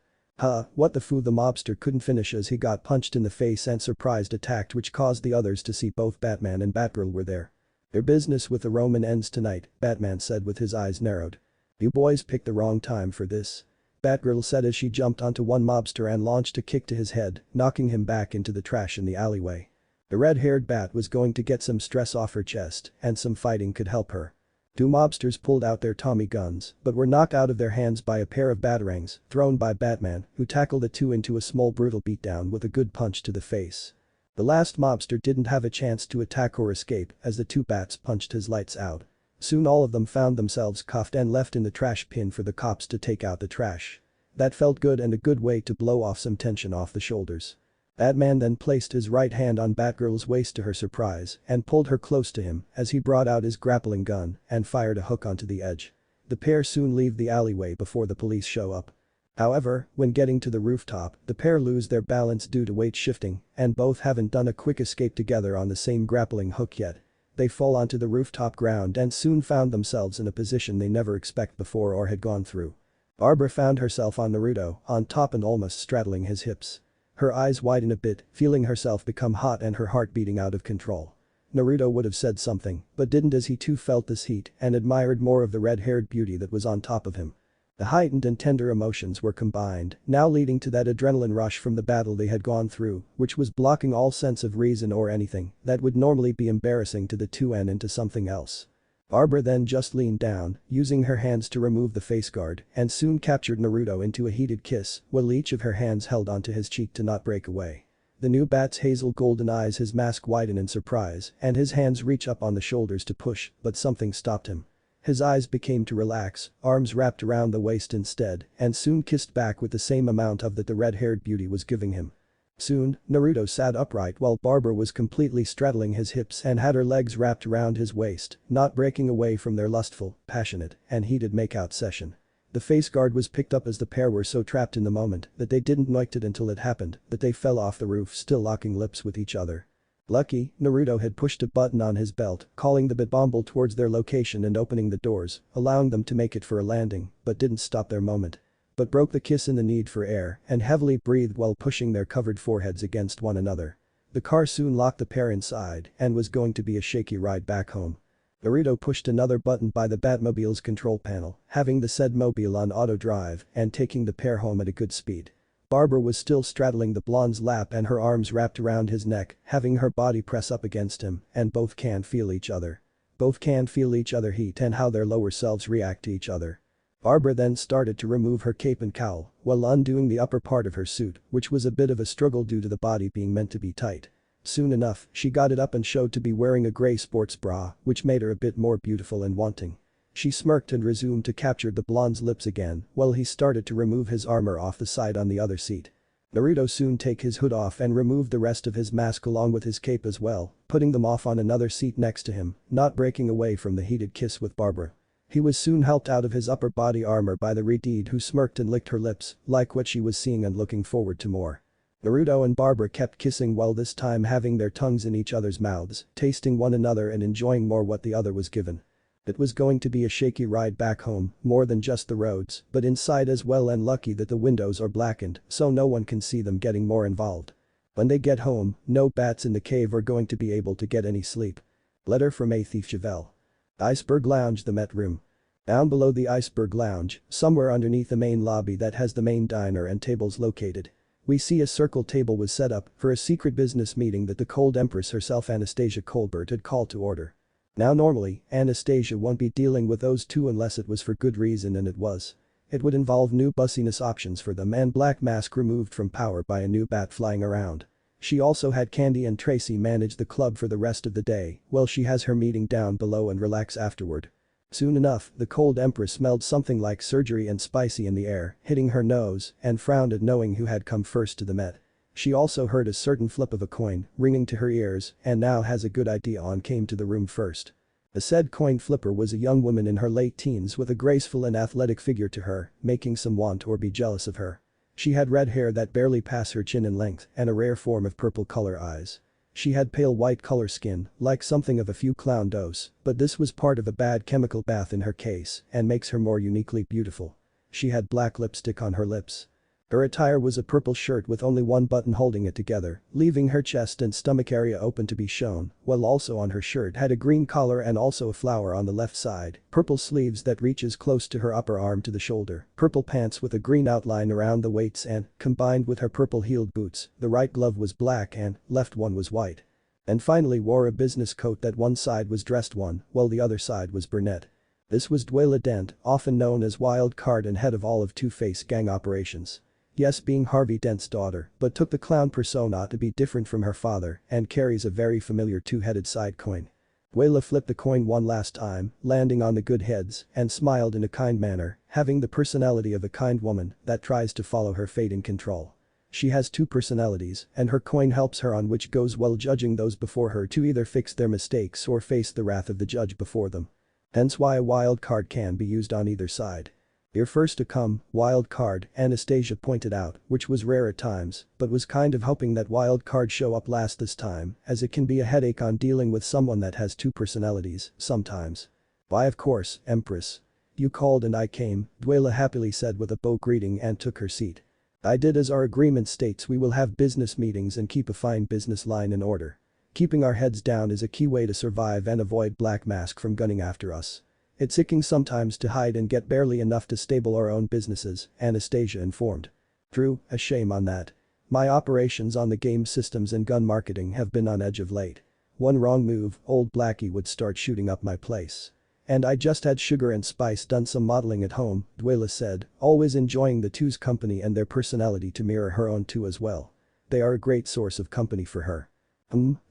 What the foo, the mobster couldn't finish as he got punched in the face and surprised attacked, which caused the others to see both Batman and Batgirl were there. Their business with the Roman ends tonight, Batman said with his eyes narrowed. You boys picked the wrong time for this. Batgirl said as she jumped onto one mobster and launched a kick to his head, knocking him back into the trash in the alleyway. The red-haired bat was going to get some stress off her chest and some fighting could help her. 2 mobsters pulled out their Tommy guns but were knocked out of their hands by a pair of batarangs thrown by Batman, who tackled the 2 into a small brutal beatdown with a good punch to the face. The last mobster didn't have a chance to attack or escape as the 2 bats punched his lights out. Soon all of them found themselves cuffed and left in the trash bin for the cops to take out the trash. That felt good and a good way to blow off some tension off the shoulders. Batman then placed his right hand on Batgirl's waist to her surprise and pulled her close to him as he brought out his grappling gun and fired a hook onto the edge. The pair soon leave the alleyway before the police show up. However, when getting to the rooftop, the pair lose their balance due to weight shifting and both haven't done a quick escape together on the same grappling hook yet. They fall onto the rooftop ground and soon found themselves in a position they never expect before or had gone through. Barbara found herself on Naruto, on top and almost straddling his hips. Her eyes widen a bit, feeling herself become hot and her heart beating out of control. Naruto would have said something, but didn't as he too felt this heat and admired more of the red-haired beauty that was on top of him. The heightened and tender emotions were combined, now leading to that adrenaline rush from the battle they had gone through, which was blocking all sense of reason or anything that would normally be embarrassing to the 2 and into something else. Barbara then just leaned down, using her hands to remove the face guard, and soon captured Naruto into a heated kiss while each of her hands held onto his cheek to not break away. The new bat's hazel golden eyes, his mask widen in surprise and his hands reach up on the shoulders to push, but something stopped him. His eyes became to relax, arms wrapped around the waist instead, and soon kissed back with the same amount of that the red-haired beauty was giving him. Soon, Naruto sat upright while Barbara was completely straddling his hips and had her legs wrapped around his waist, not breaking away from their lustful, passionate, and heated makeout session. The face guard was picked up as the pair were so trapped in the moment that they didn't notice it until it happened that they fell off the roof still locking lips with each other. Lucky, Naruto had pushed a button on his belt, calling the Batmobile towards their location and opening the doors, allowing them to make it for a landing, but didn't stop their moment. But broke the kiss in the need for air and heavily breathed while pushing their covered foreheads against one another. The car soon locked the pair inside and was going to be a shaky ride back home. Naruto pushed another button by the Batmobile's control panel, having the said mobile on auto drive and taking the pair home at a good speed. Barbara was still straddling the blonde's lap and her arms wrapped around his neck, having her body press up against him, and both can feel each other. Both can feel each other heat and how their lower selves react to each other. Barbara then started to remove her cape and cowl while undoing the upper part of her suit, which was a bit of a struggle due to the body being meant to be tight. Soon enough, she got it up and showed to be wearing a gray sports bra, which made her a bit more beautiful and wanting. She smirked and resumed to capture the blonde's lips again while he started to remove his armor off the side on the other seat. Naruto soon take his hood off and remove the rest of his mask along with his cape as well, putting them off on another seat next to him, not breaking away from the heated kiss with Barbara. He was soon helped out of his upper body armor by the Redeed, who smirked and licked her lips, like what she was seeing and looking forward to more. Naruto and Barbara kept kissing while this time having their tongues in each other's mouths, tasting one another and enjoying more what the other was given. It was going to be a shaky ride back home, more than just the roads, but inside as well, and lucky that the windows are blackened so no one can see them getting more involved. When they get home, no bats in the cave are going to be able to get any sleep. Letter from a thief Chevelle. Iceberg Lounge, the Met Room. Down below the Iceberg Lounge, somewhere underneath the main lobby that has the main diner and tables located. We see a circle table was set up for a secret business meeting that the Cold Empress herself, Anastasia Colbert, had called to order. Now normally, Anastasia won't be dealing with those two unless it was for good reason, and it was. It would involve new bussiness options for them and Black Mask removed from power by a new bat flying around. She also had Candy and Tracy manage the club for the rest of the day while she has her meeting down below and relax afterward. Soon enough, the Cold Empress smelled something like surgery and spicy in the air, hitting her nose, and frowned at knowing who had come first to the Met. She also heard a certain flip of a coin ringing to her ears and now has a good idea on came to the room first. The said coin flipper was a young woman in her late teens with a graceful and athletic figure to her, making some want or be jealous of her. She had red hair that barely passed her chin in length and a rare form of purple color eyes. She had pale white color skin, like something of a few clown dose, but this was part of a bad chemical bath in her case and makes her more uniquely beautiful. She had black lipstick on her lips. Her attire was a purple shirt with only one button holding it together, leaving her chest and stomach area open to be shown, while also on her shirt had a green collar and also a flower on the left side, purple sleeves that reaches close to her upper arm to the shoulder, purple pants with a green outline around the weights, and, combined with her purple-heeled boots, the right glove was black and left one was white. And finally wore a business coat that one side was dressed one, while the other side was brunette. This was Dwayla Dent, often known as Wild Card and head of all of Two-Face gang operations. Yes, being Harvey Dent's daughter, but took the clown persona to be different from her father and carries a very familiar two-headed side coin. Dwayla flipped the coin one last time, landing on the good heads, and smiled in a kind manner, having the personality of a kind woman that tries to follow her fate in control. She has two personalities, and her coin helps her on which goes well judging those before her to either fix their mistakes or face the wrath of the judge before them. Hence why a wild card can be used on either side. You're first to come, wild card, Anastasia pointed out, which was rare at times, but was kind of hoping that wild card show up last this time, as it can be a headache on dealing with someone that has two personalities, sometimes. Why of course, Empress. You called and I came, Dwayla happily said with a bow greeting and took her seat. I did as our agreement states. We will have business meetings and keep a fine business line in order. Keeping our heads down is a key way to survive and avoid Black Mask from gunning after us. It's icking sometimes to hide and get barely enough to stable our own businesses, Anastasia informed. True, a shame on that. My operations on the game systems and gun marketing have been on edge of late. One wrong move, old Blackie would start shooting up my place. And I just had Sugar and Spice done some modeling at home, Dwayla said, always enjoying the two's company and their personality to mirror her own too as well. They are a great source of company for her.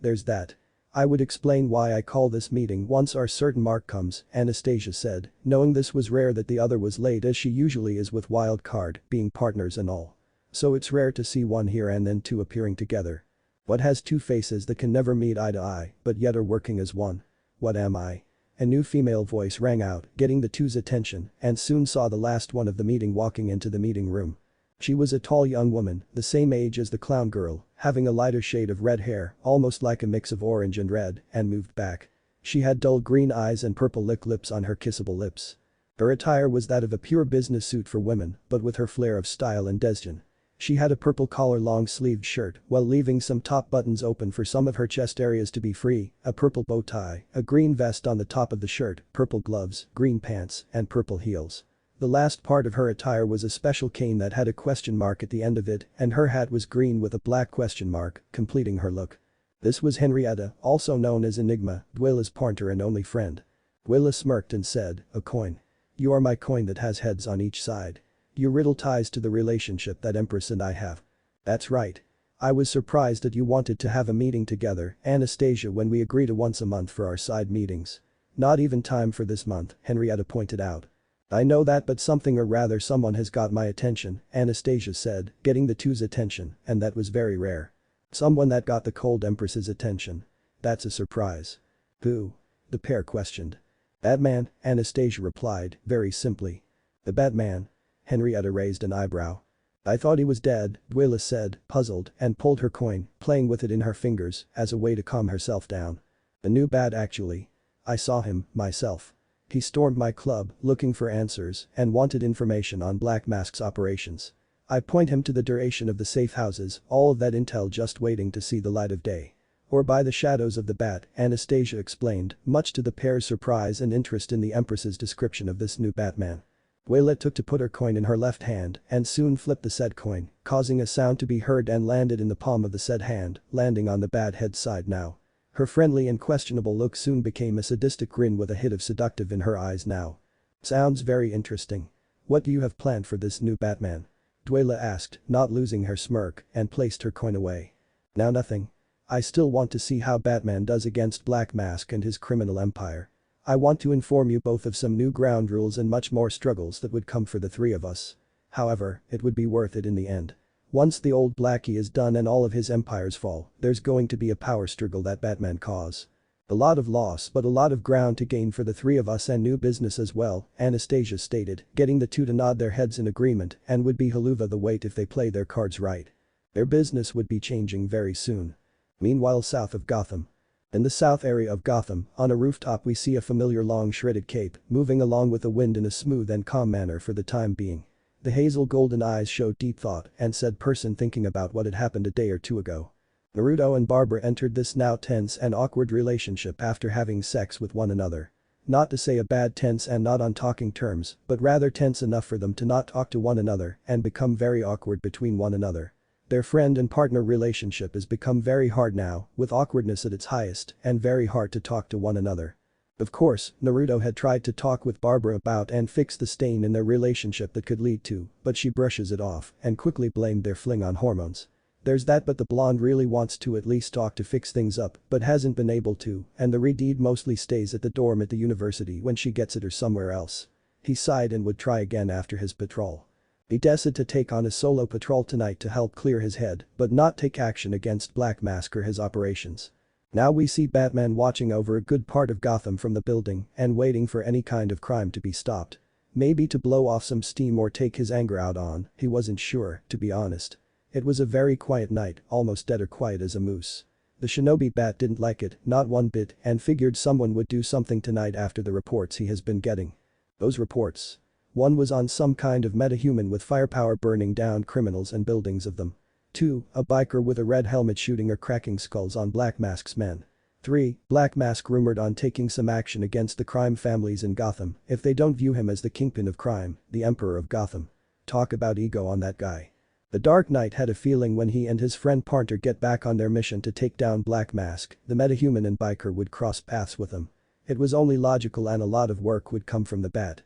There's that. I would explain why I call this meeting once our certain mark comes, Anastasia said, knowing this was rare that the other was late as she usually is with Wild Card, being partners and all. So it's rare to see one here and then two appearing together. What has two faces that can never meet eye to eye, but yet are working as one? What am I? A new female voice rang out, getting the two's attention, and soon saw the last one of the meeting walking into the meeting room. She was a tall young woman, the same age as the clown girl, having a lighter shade of red hair, almost like a mix of orange and red, and moved back. She had dull green eyes and purple lips on her kissable lips. Her attire was that of a pure business suit for women, but with her flair of style and destin. She had a purple collar long-sleeved shirt while leaving some top buttons open for some of her chest areas to be free, a purple bow tie, a green vest on the top of the shirt, purple gloves, green pants, and purple heels. The last part of her attire was a special cane that had a question mark at the end of it, and her hat was green with a black question mark, completing her look. This was Henrietta, also known as Enigma, Dwayla's partner and only friend. Dwayla smirked and said, a coin. You are my coin that has heads on each side. Your riddle ties to the relationship that Empress and I have. That's right. I was surprised that you wanted to have a meeting together, Anastasia, when we agree to once a month for our side meetings. Not even time for this month, Henrietta pointed out. I know that, but something, or rather someone, has got my attention, Anastasia said, getting the two's attention, and that was very rare. Someone that got the cold empress's attention. That's a surprise. Who? The pair questioned. Batman, Anastasia replied, very simply. The Batman? Henrietta raised an eyebrow. I thought he was dead, Dwayla said, puzzled, and pulled her coin, playing with it in her fingers, as a way to calm herself down. The new Bat actually. I saw him, myself. He stormed my club, looking for answers, and wanted information on Black Mask's operations. I point him to the duration of the safe houses, all of that intel just waiting to see the light of day. Or by the shadows of the Bat, Anastasia explained, much to the pair's surprise and interest in the Empress's description of this new Batman. Dwayla took to put her coin in her left hand and soon flipped the said coin, causing a sound to be heard and landed in the palm of the said hand, landing on the Bat head's side now. Her friendly and questionable look soon became a sadistic grin with a hit of seductive in her eyes now. Sounds very interesting. What do you have planned for this new Batman? Dwayla asked, not losing her smirk, and placed her coin away. Now nothing. I still want to see how Batman does against Black Mask and his criminal empire. I want to inform you both of some new ground rules and much more struggles that would come for the three of us. However, it would be worth it in the end. Once the old Blackie is done and all of his empires fall, there's going to be a power struggle that Batman cause. A lot of loss but a lot of ground to gain for the three of us and new business as well, Anastasia stated, getting the two to nod their heads in agreement and would be haluva the weight if they play their cards right. Their business would be changing very soon. Meanwhile, south of Gotham. In the south area of Gotham, on a rooftop we see a familiar long shredded cape moving along with the wind in a smooth and calm manner for the time being. The hazel golden eyes showed deep thought and said person thinking about what had happened a day or two ago. Naruto and Barbara entered this now tense and awkward relationship after having sex with one another. Not to say a bad tense and not on talking terms, but rather tense enough for them to not talk to one another and become very awkward between one another. Their friend and partner relationship has become very hard now, with awkwardness at its highest and very hard to talk to one another. Of course, Naruto had tried to talk with Barbara about and fix the stain in their relationship that could lead to, but she brushes it off and quickly blamed their fling on hormones. There's that, but the blonde really wants to at least talk to fix things up but hasn't been able to, and the redhead mostly stays at the dorm at the university when she gets it or somewhere else. He sighed and would try again after his patrol. He decided to take on a solo patrol tonight to help clear his head but not take action against Black Mask or his operations. Now we see Batman watching over a good part of Gotham from the building and waiting for any kind of crime to be stopped. Maybe to blow off some steam or take his anger out on, he wasn't sure, to be honest. It was a very quiet night, almost dead or quiet as a moose. The shinobi Bat didn't like it, not one bit, and figured someone would do something tonight after the reports he has been getting. Those reports. One was on some kind of metahuman with firepower burning down criminals and buildings of them. 2. A biker with a red helmet shooting or cracking skulls on Black Mask's men. 3. Black Mask rumored on taking some action against the crime families in Gotham if they don't view him as the kingpin of crime, the emperor of Gotham. Talk about ego on that guy. The Dark Knight had a feeling when he and his friend Partner get back on their mission to take down Black Mask, the metahuman and biker would cross paths with him. It was only logical and a lot of work would come from the Bat.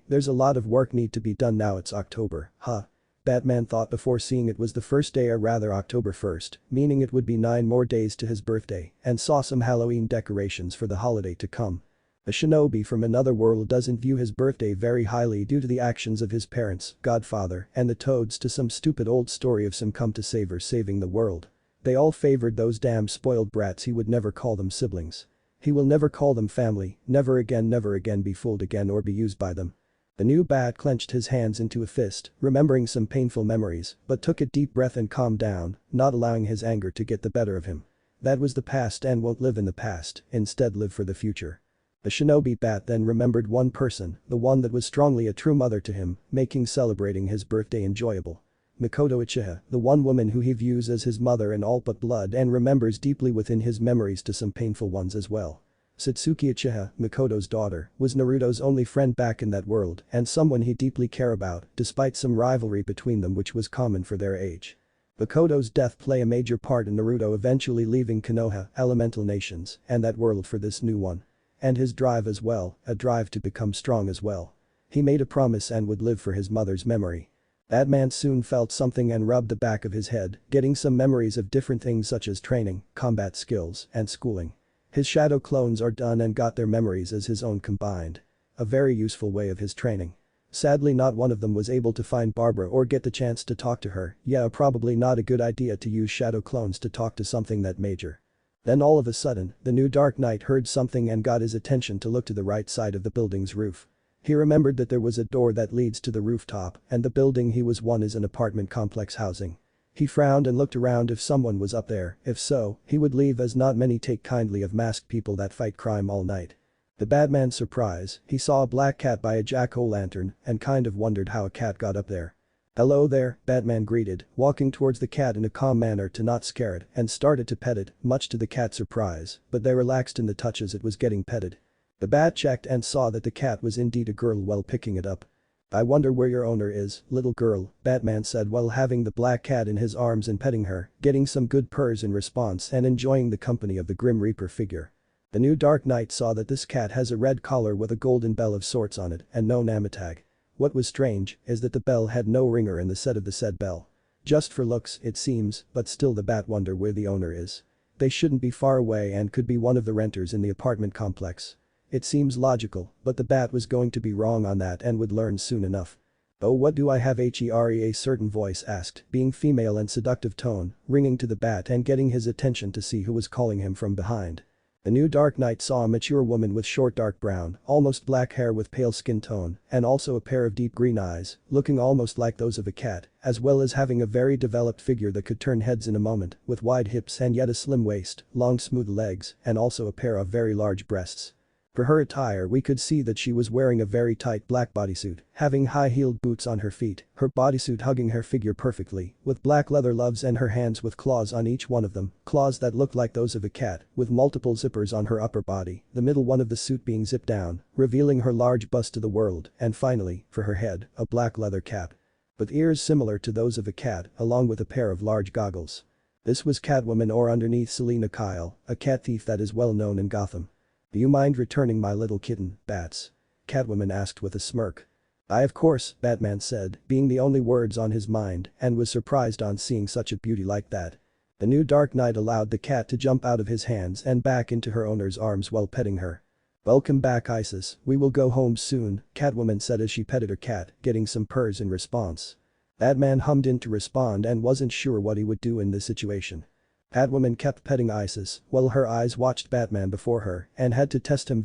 There's a lot of work need to be done now it's October, huh? Batman thought before seeing it was the first day, or rather October 1st, meaning it would be 9 more days to his birthday, and saw some Halloween decorations for the holiday to come. A shinobi from another world doesn't view his birthday very highly due to the actions of his parents, Godfather, and the Toads to some stupid old story of some come to saver saving the world. They all favored those damn spoiled brats. He would never call them siblings. He will never call them family, never again be fooled again or be used by them. The new Bat clenched his hands into a fist, remembering some painful memories, but took a deep breath and calmed down, not allowing his anger to get the better of him. That was the past and won't live in the past, instead live for the future. The shinobi Bat then remembered one person, the one that was strongly a true mother to him, making celebrating his birthday enjoyable. Makoto Uchiha, the one woman who he views as his mother in all but blood and remembers deeply within his memories to some painful ones as well. Satsuki Uchiha, Makoto's daughter, was Naruto's only friend back in that world and someone he deeply cared about despite some rivalry between them which was common for their age. Makoto's death played a major part in Naruto eventually leaving Konoha, elemental nations, and that world for this new one. And his drive as well, a drive to become strong as well. He made a promise and would live for his mother's memory. That man soon felt something and rubbed the back of his head, getting some memories of different things such as training, combat skills, and schooling. His shadow clones are done and got their memories as his own combined. A very useful way of his training. Sadly not one of them was able to find Barbara or get the chance to talk to her, yeah probably not a good idea to use shadow clones to talk to something that major. Then all of a sudden, the new Dark Knight heard something and got his attention to look to the right side of the building's roof. He remembered that there was a door that leads to the rooftop and the building he was on is an apartment complex housing. He frowned and looked around if someone was up there, if so, he would leave as not many take kindly of masked people that fight crime all night. The Batman's surprise, he saw a black cat by a jack-o'-lantern and kind of wondered how a cat got up there. "Hello there," Batman greeted, walking towards the cat in a calm manner to not scare it and started to pet it, much to the cat's surprise, but they relaxed in the touch as it was getting petted. The bat checked and saw that the cat was indeed a girl while picking it up. "I wonder where your owner is, little girl," Batman said while having the black cat in his arms and petting her, getting some good purrs in response and enjoying the company of the Grim Reaper figure. The new Dark Knight saw that this cat has a red collar with a golden bell of sorts on it and no name tag. What was strange is that the bell had no ringer in the set of the said bell. Just for looks, it seems, but still the bat wonder where the owner is. They shouldn't be far away and could be one of the renters in the apartment complex. It seems logical, but the bat was going to be wrong on that and would learn soon enough. "Oh, what do I have here?" a certain voice asked, being female and seductive tone, ringing to the bat and getting his attention to see who was calling him from behind. The new Dark Knight saw a mature woman with short dark brown, almost black hair with pale skin tone, and also a pair of deep green eyes, looking almost like those of a cat, as well as having a very developed figure that could turn heads in a moment, with wide hips and yet a slim waist, long smooth legs, and also a pair of very large breasts. For her attire we could see that she was wearing a very tight black bodysuit, having high-heeled boots on her feet, her bodysuit hugging her figure perfectly, with black leather gloves and her hands with claws on each one of them, claws that looked like those of a cat, with multiple zippers on her upper body, the middle one of the suit being zipped down, revealing her large bust to the world, and finally, for her head, a black leather cap. With ears similar to those of a cat, along with a pair of large goggles. This was Catwoman, or underneath Selina Kyle, a cat thief that is well known in Gotham. "Do you mind returning my little kitten, Bats?" Catwoman asked with a smirk. "Aye, of course," Batman said, being the only words on his mind, and was surprised on seeing such a beauty like that. The new Dark Knight allowed the cat to jump out of his hands and back into her owner's arms while petting her. "Welcome back, Isis, we will go home soon," Catwoman said as she petted her cat, getting some purrs in response. Batman hummed in to respond and wasn't sure what he would do in this situation. Catwoman kept petting Isis while her eyes watched Batman before her and had to test him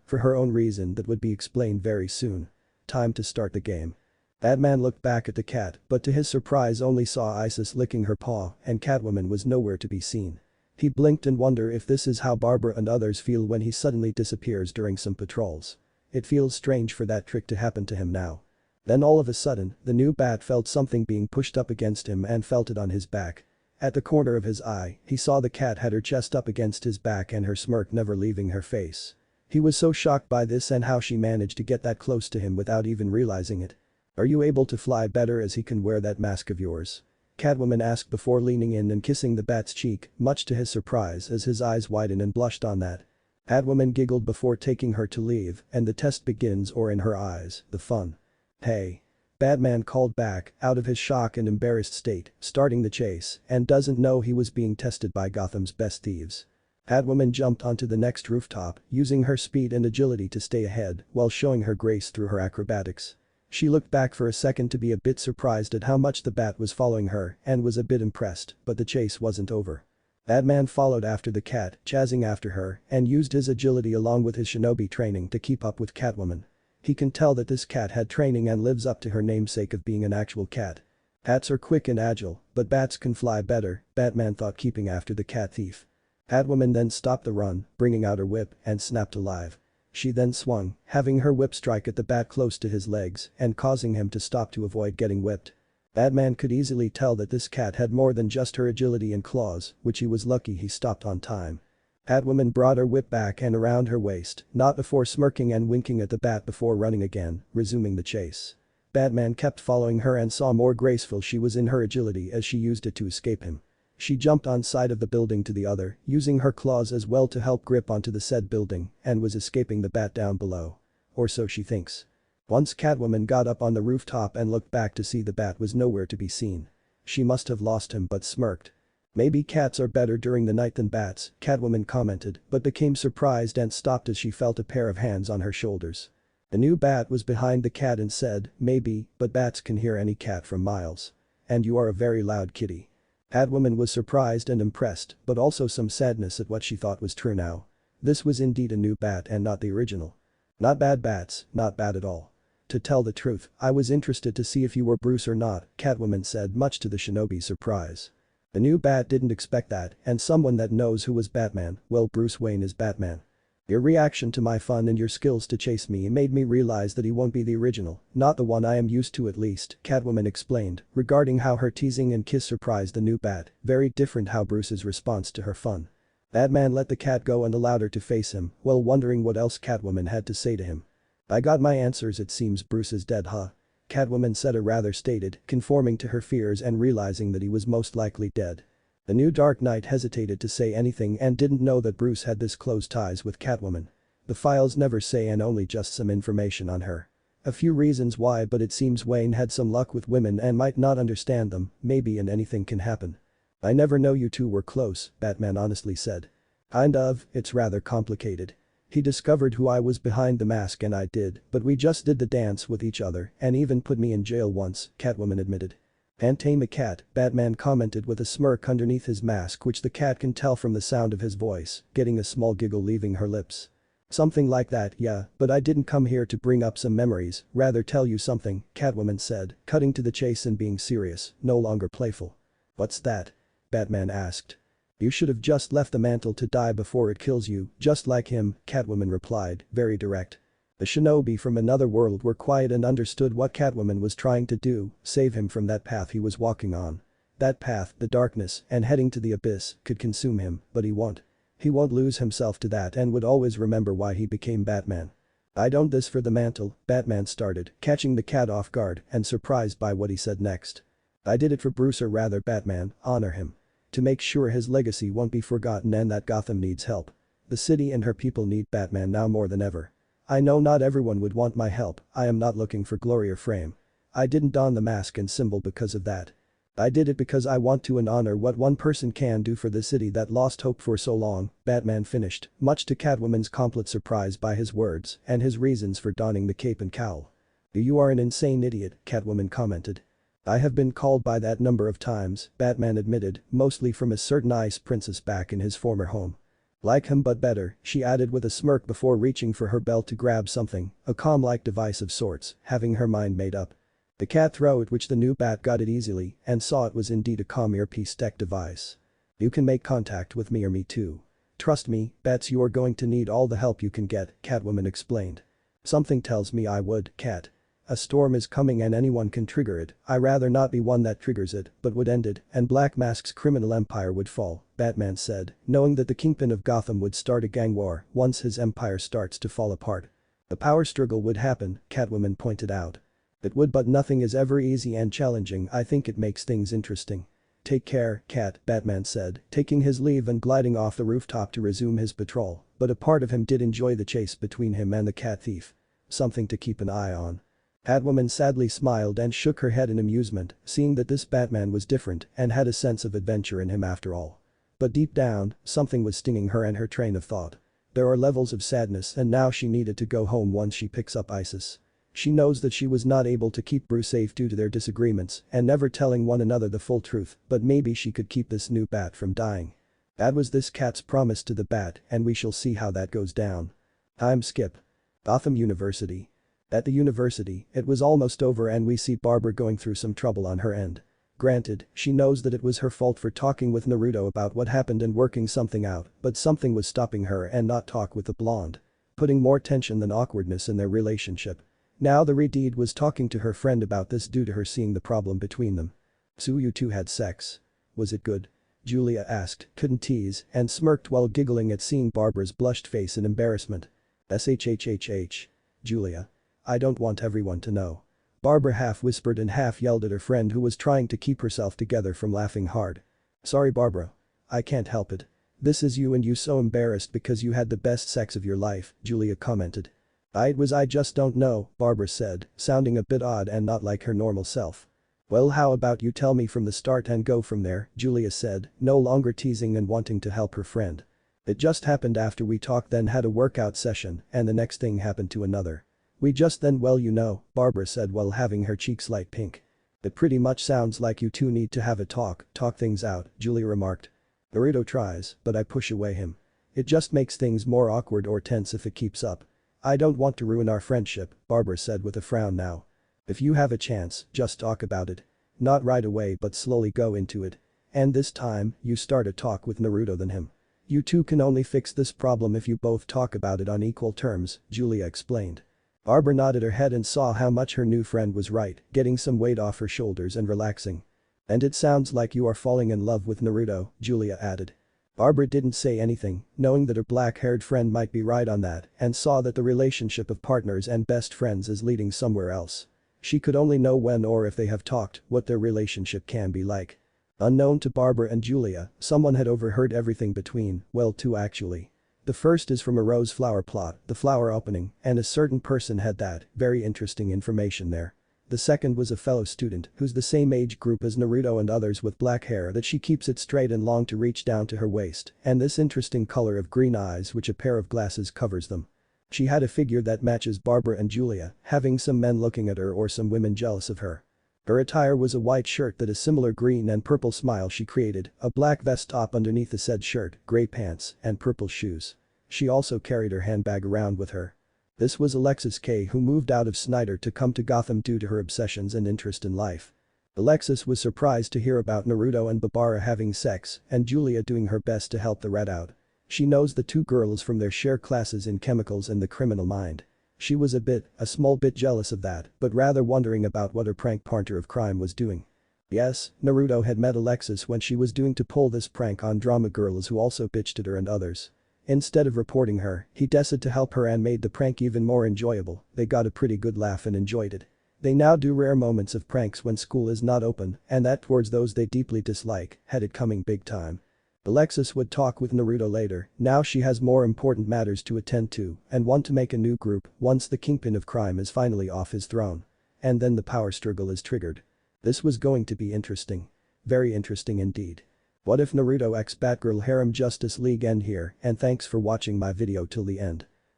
for her own reason that would be explained very soon. Time to start the game. Batman looked back at the cat but to his surprise only saw Isis licking her paw and Catwoman was nowhere to be seen. He blinked and wondered if this is how Barbara and others feel when he suddenly disappears during some patrols. It feels strange for that trick to happen to him now. Then all of a sudden, the new Bat felt something being pushed up against him and felt it on his back. At the corner of his eye, he saw the cat had her chest up against his back and her smirk never leaving her face. He was so shocked by this and how she managed to get that close to him without even realizing it. "Are you able to fly better as he can wear that mask of yours?" Catwoman asked before leaning in and kissing the bat's cheek, much to his surprise as his eyes widened and blushed on that. Catwoman giggled before taking her to leave and the test begins, or in her eyes, the fun. "Hey." Batman called back, out of his shock and embarrassed state, starting the chase, and doesn't know he was being tested by Gotham's best thieves. Catwoman jumped onto the next rooftop, using her speed and agility to stay ahead while showing her grace through her acrobatics. She looked back for a second to be a bit surprised at how much the bat was following her and was a bit impressed, but the chase wasn't over. Batman followed after the cat, chasing after her, and used his agility along with his shinobi training to keep up with Catwoman. He can tell that this cat had training and lives up to her namesake of being an actual cat. Cats are quick and agile, but bats can fly better, Batman thought, keeping after the cat thief. Catwoman then stopped the run, bringing out her whip, and snapped alive. She then swung, having her whip strike at the bat close to his legs and causing him to stop to avoid getting whipped. Batman could easily tell that this cat had more than just her agility and claws, which he was lucky he stopped on time. Catwoman brought her whip back and around her waist, not before smirking and winking at the bat before running again, resuming the chase. Batman kept following her and saw more graceful she was in her agility as she used it to escape him. She jumped on side of the building to the other, using her claws as well to help grip onto the said building, and was escaping the bat down below. Or so she thinks. Once Catwoman got up on the rooftop and looked back to see the bat was nowhere to be seen. She must have lost him but smirked. Maybe cats are better during the night than bats, Catwoman commented, but became surprised and stopped as she felt a pair of hands on her shoulders. The new bat was behind the cat and said, maybe, but bats can hear any cat from miles. And you are a very loud kitty. Catwoman was surprised and impressed, but also some sadness at what she thought was true now. This was indeed a new bat and not the original. Not bad bats, not bad at all. To tell the truth, I was interested to see if you were Bruce or not, Catwoman said, much to the shinobi's surprise. The new bat didn't expect that, and someone that knows who was Batman, well, Bruce Wayne is Batman. Your reaction to my fun and your skills to chase me made me realize that he won't be the original, not the one I am used to at least, Catwoman explained, regarding how her teasing and kiss surprised the new bat, very different how Bruce's response to her fun. Batman let the cat go and allowed her to face him, while wondering what else Catwoman had to say to him. I got my answers, it seems Bruce is dead, huh? Catwoman said, or rather stated, conforming to her fears and realizing that he was most likely dead. The new Dark Knight hesitated to say anything and didn't know that Bruce had this close ties with Catwoman. The files never say and only just some information on her. A few reasons why, but it seems Wayne had some luck with women and might not understand them, maybe, and anything can happen. I never know you two were close, Batman honestly said. Kind of, it's rather complicated. He discovered who I was behind the mask and I did, but we just did the dance with each other and even put me in jail once, Catwoman admitted. Can't tame a cat, Batman commented with a smirk underneath his mask, which the cat can tell from the sound of his voice, getting a small giggle leaving her lips. Something like that, yeah, but I didn't come here to bring up some memories, rather tell you something, Catwoman said, cutting to the chase and being serious, no longer playful. What's that? Batman asked. You should have just left the mantle to die before it kills you, just like him, Catwoman replied, very direct. The shinobi from another world were quiet and understood what Catwoman was trying to do, save him from that path he was walking on. That path, the darkness, and heading to the abyss, could consume him, but he won't. He won't lose himself to that and would always remember why he became Batman. I don't this for the mantle, Batman started, catching the cat off guard and surprised by what he said next. I did it for Bruce, or rather Batman, honor him. To make sure his legacy won't be forgotten and that Gotham needs help. The city and her people need Batman now more than ever. I know not everyone would want my help, I am not looking for glory or fame. I didn't don the mask and symbol because of that. I did it because I want to and honor what one person can do for the city that lost hope for so long, Batman finished, much to Catwoman's complete surprise by his words and his reasons for donning the cape and cowl. You are an insane idiot, Catwoman commented. I have been called by that number of times, Batman admitted, mostly from a certain ice princess back in his former home. Like him but better, she added with a smirk before reaching for her belt to grab something, a calm-like device of sorts, having her mind made up. The cat throat, which the new bat got it easily and saw it was indeed a calm earpiece tech device. You can make contact with me or me too. Trust me, bats, you are going to need all the help you can get, Catwoman explained. Something tells me I would, Cat. A storm is coming and anyone can trigger it, I rather not be one that triggers it, but would end it, and Black Mask's criminal empire would fall, Batman said, knowing that the Kingpin of Gotham would start a gang war once his empire starts to fall apart. The power struggle would happen, Catwoman pointed out. It would, but nothing is ever easy and challenging. I think it makes things interesting. Take care, Cat, Batman said, taking his leave and gliding off the rooftop to resume his patrol, but a part of him did enjoy the chase between him and the cat thief. Something to keep an eye on. Catwoman sadly smiled and shook her head in amusement, seeing that this Batman was different and had a sense of adventure in him after all. But deep down, something was stinging her and her train of thought. There are levels of sadness and now she needed to go home once she picks up Isis. She knows that she was not able to keep Bruce safe due to their disagreements and never telling one another the full truth, but maybe she could keep this new bat from dying. That was this cat's promise to the bat and we shall see how that goes down. Time skip. Gotham University. At the university, it was almost over and we see Barbara going through some trouble on her end. Granted, she knows that it was her fault for talking with Naruto about what happened and working something out, but something was stopping her and not talk with the blonde. Putting more tension than awkwardness in their relationship. Now the Redeed was talking to her friend about this due to her seeing the problem between them. So you two had sex. Was it good? Julia asked, couldn't tease, and smirked while giggling at seeing Barbara's blushed face in embarrassment. SHHHH. Julia. I don't want everyone to know. Barbara half whispered and half yelled at her friend who was trying to keep herself together from laughing hard. Sorry Barbara. I can't help it. This is you and you so embarrassed because you had the best sex of your life, Julia commented. I just don't know, Barbara said, sounding a bit odd and not like her normal self. Well, how about you tell me from the start and go from there, Julia said, no longer teasing and wanting to help her friend. It just happened after we talked then had a workout session and the next thing happened to another. We just then well you know, Barbara said while having her cheeks light pink. It pretty much sounds like you two need to have a talk things out, Julia remarked. Naruto tries, but I push away him. It just makes things more awkward or tense if it keeps up. I don't want to ruin our friendship, Barbara said with a frown now. If you have a chance, just talk about it. Not right away but slowly go into it. And this time, you start a talk with Naruto than him. You two can only fix this problem if you both talk about it on equal terms, Julia explained. Barbara nodded her head and saw how much her new friend was right, getting some weight off her shoulders and relaxing. And it sounds like you are falling in love with Naruto, Julia added. Barbara didn't say anything, knowing that her black-haired friend might be right on that and saw that the relationship of partners and best friends is leading somewhere else. She could only know when or if they have talked what their relationship can be like. Unknown to Barbara and Julia, someone had overheard everything between, well two actually. The first is from a rose flower plot, the flower opening, and a certain person had that, very interesting information there. The second was a fellow student who's the same age group as Naruto and others with black hair that she keeps it straight and long to reach down to her waist, and this interesting color of green eyes which a pair of glasses covers them. She had a figure that matches Barbara and Julia, having some men looking at her or some women jealous of her. Her attire was a white shirt that a similar green and purple smile she created, a black vest top underneath the said shirt, gray pants, and purple shoes. She also carried her handbag around with her. This was Alexis K who moved out of Snyder to come to Gotham due to her obsessions and interest in life. Alexis was surprised to hear about Naruto and Barbara having sex and Julia doing her best to help the red out. She knows the two girls from their shared classes in chemicals and the criminal mind. She was a small bit jealous of that, but rather wondering about what her prank partner of crime was doing. Yes, Naruto had met Alexis when she was doing to pull this prank on drama girls who also bitched at her and others. Instead of reporting her, he decided to help her and made the prank even more enjoyable. They got a pretty good laugh and enjoyed it. They now do rare moments of pranks when school is not open and that towards those they deeply dislike, had it coming big time. Alexis would talk with Naruto later, now she has more important matters to attend to and want to make a new group once the kingpin of crime is finally off his throne. And then the power struggle is triggered. This was going to be interesting. Very interesting indeed. What if Naruto x Batgirl Harem Justice League end here and thanks for watching my video till the end.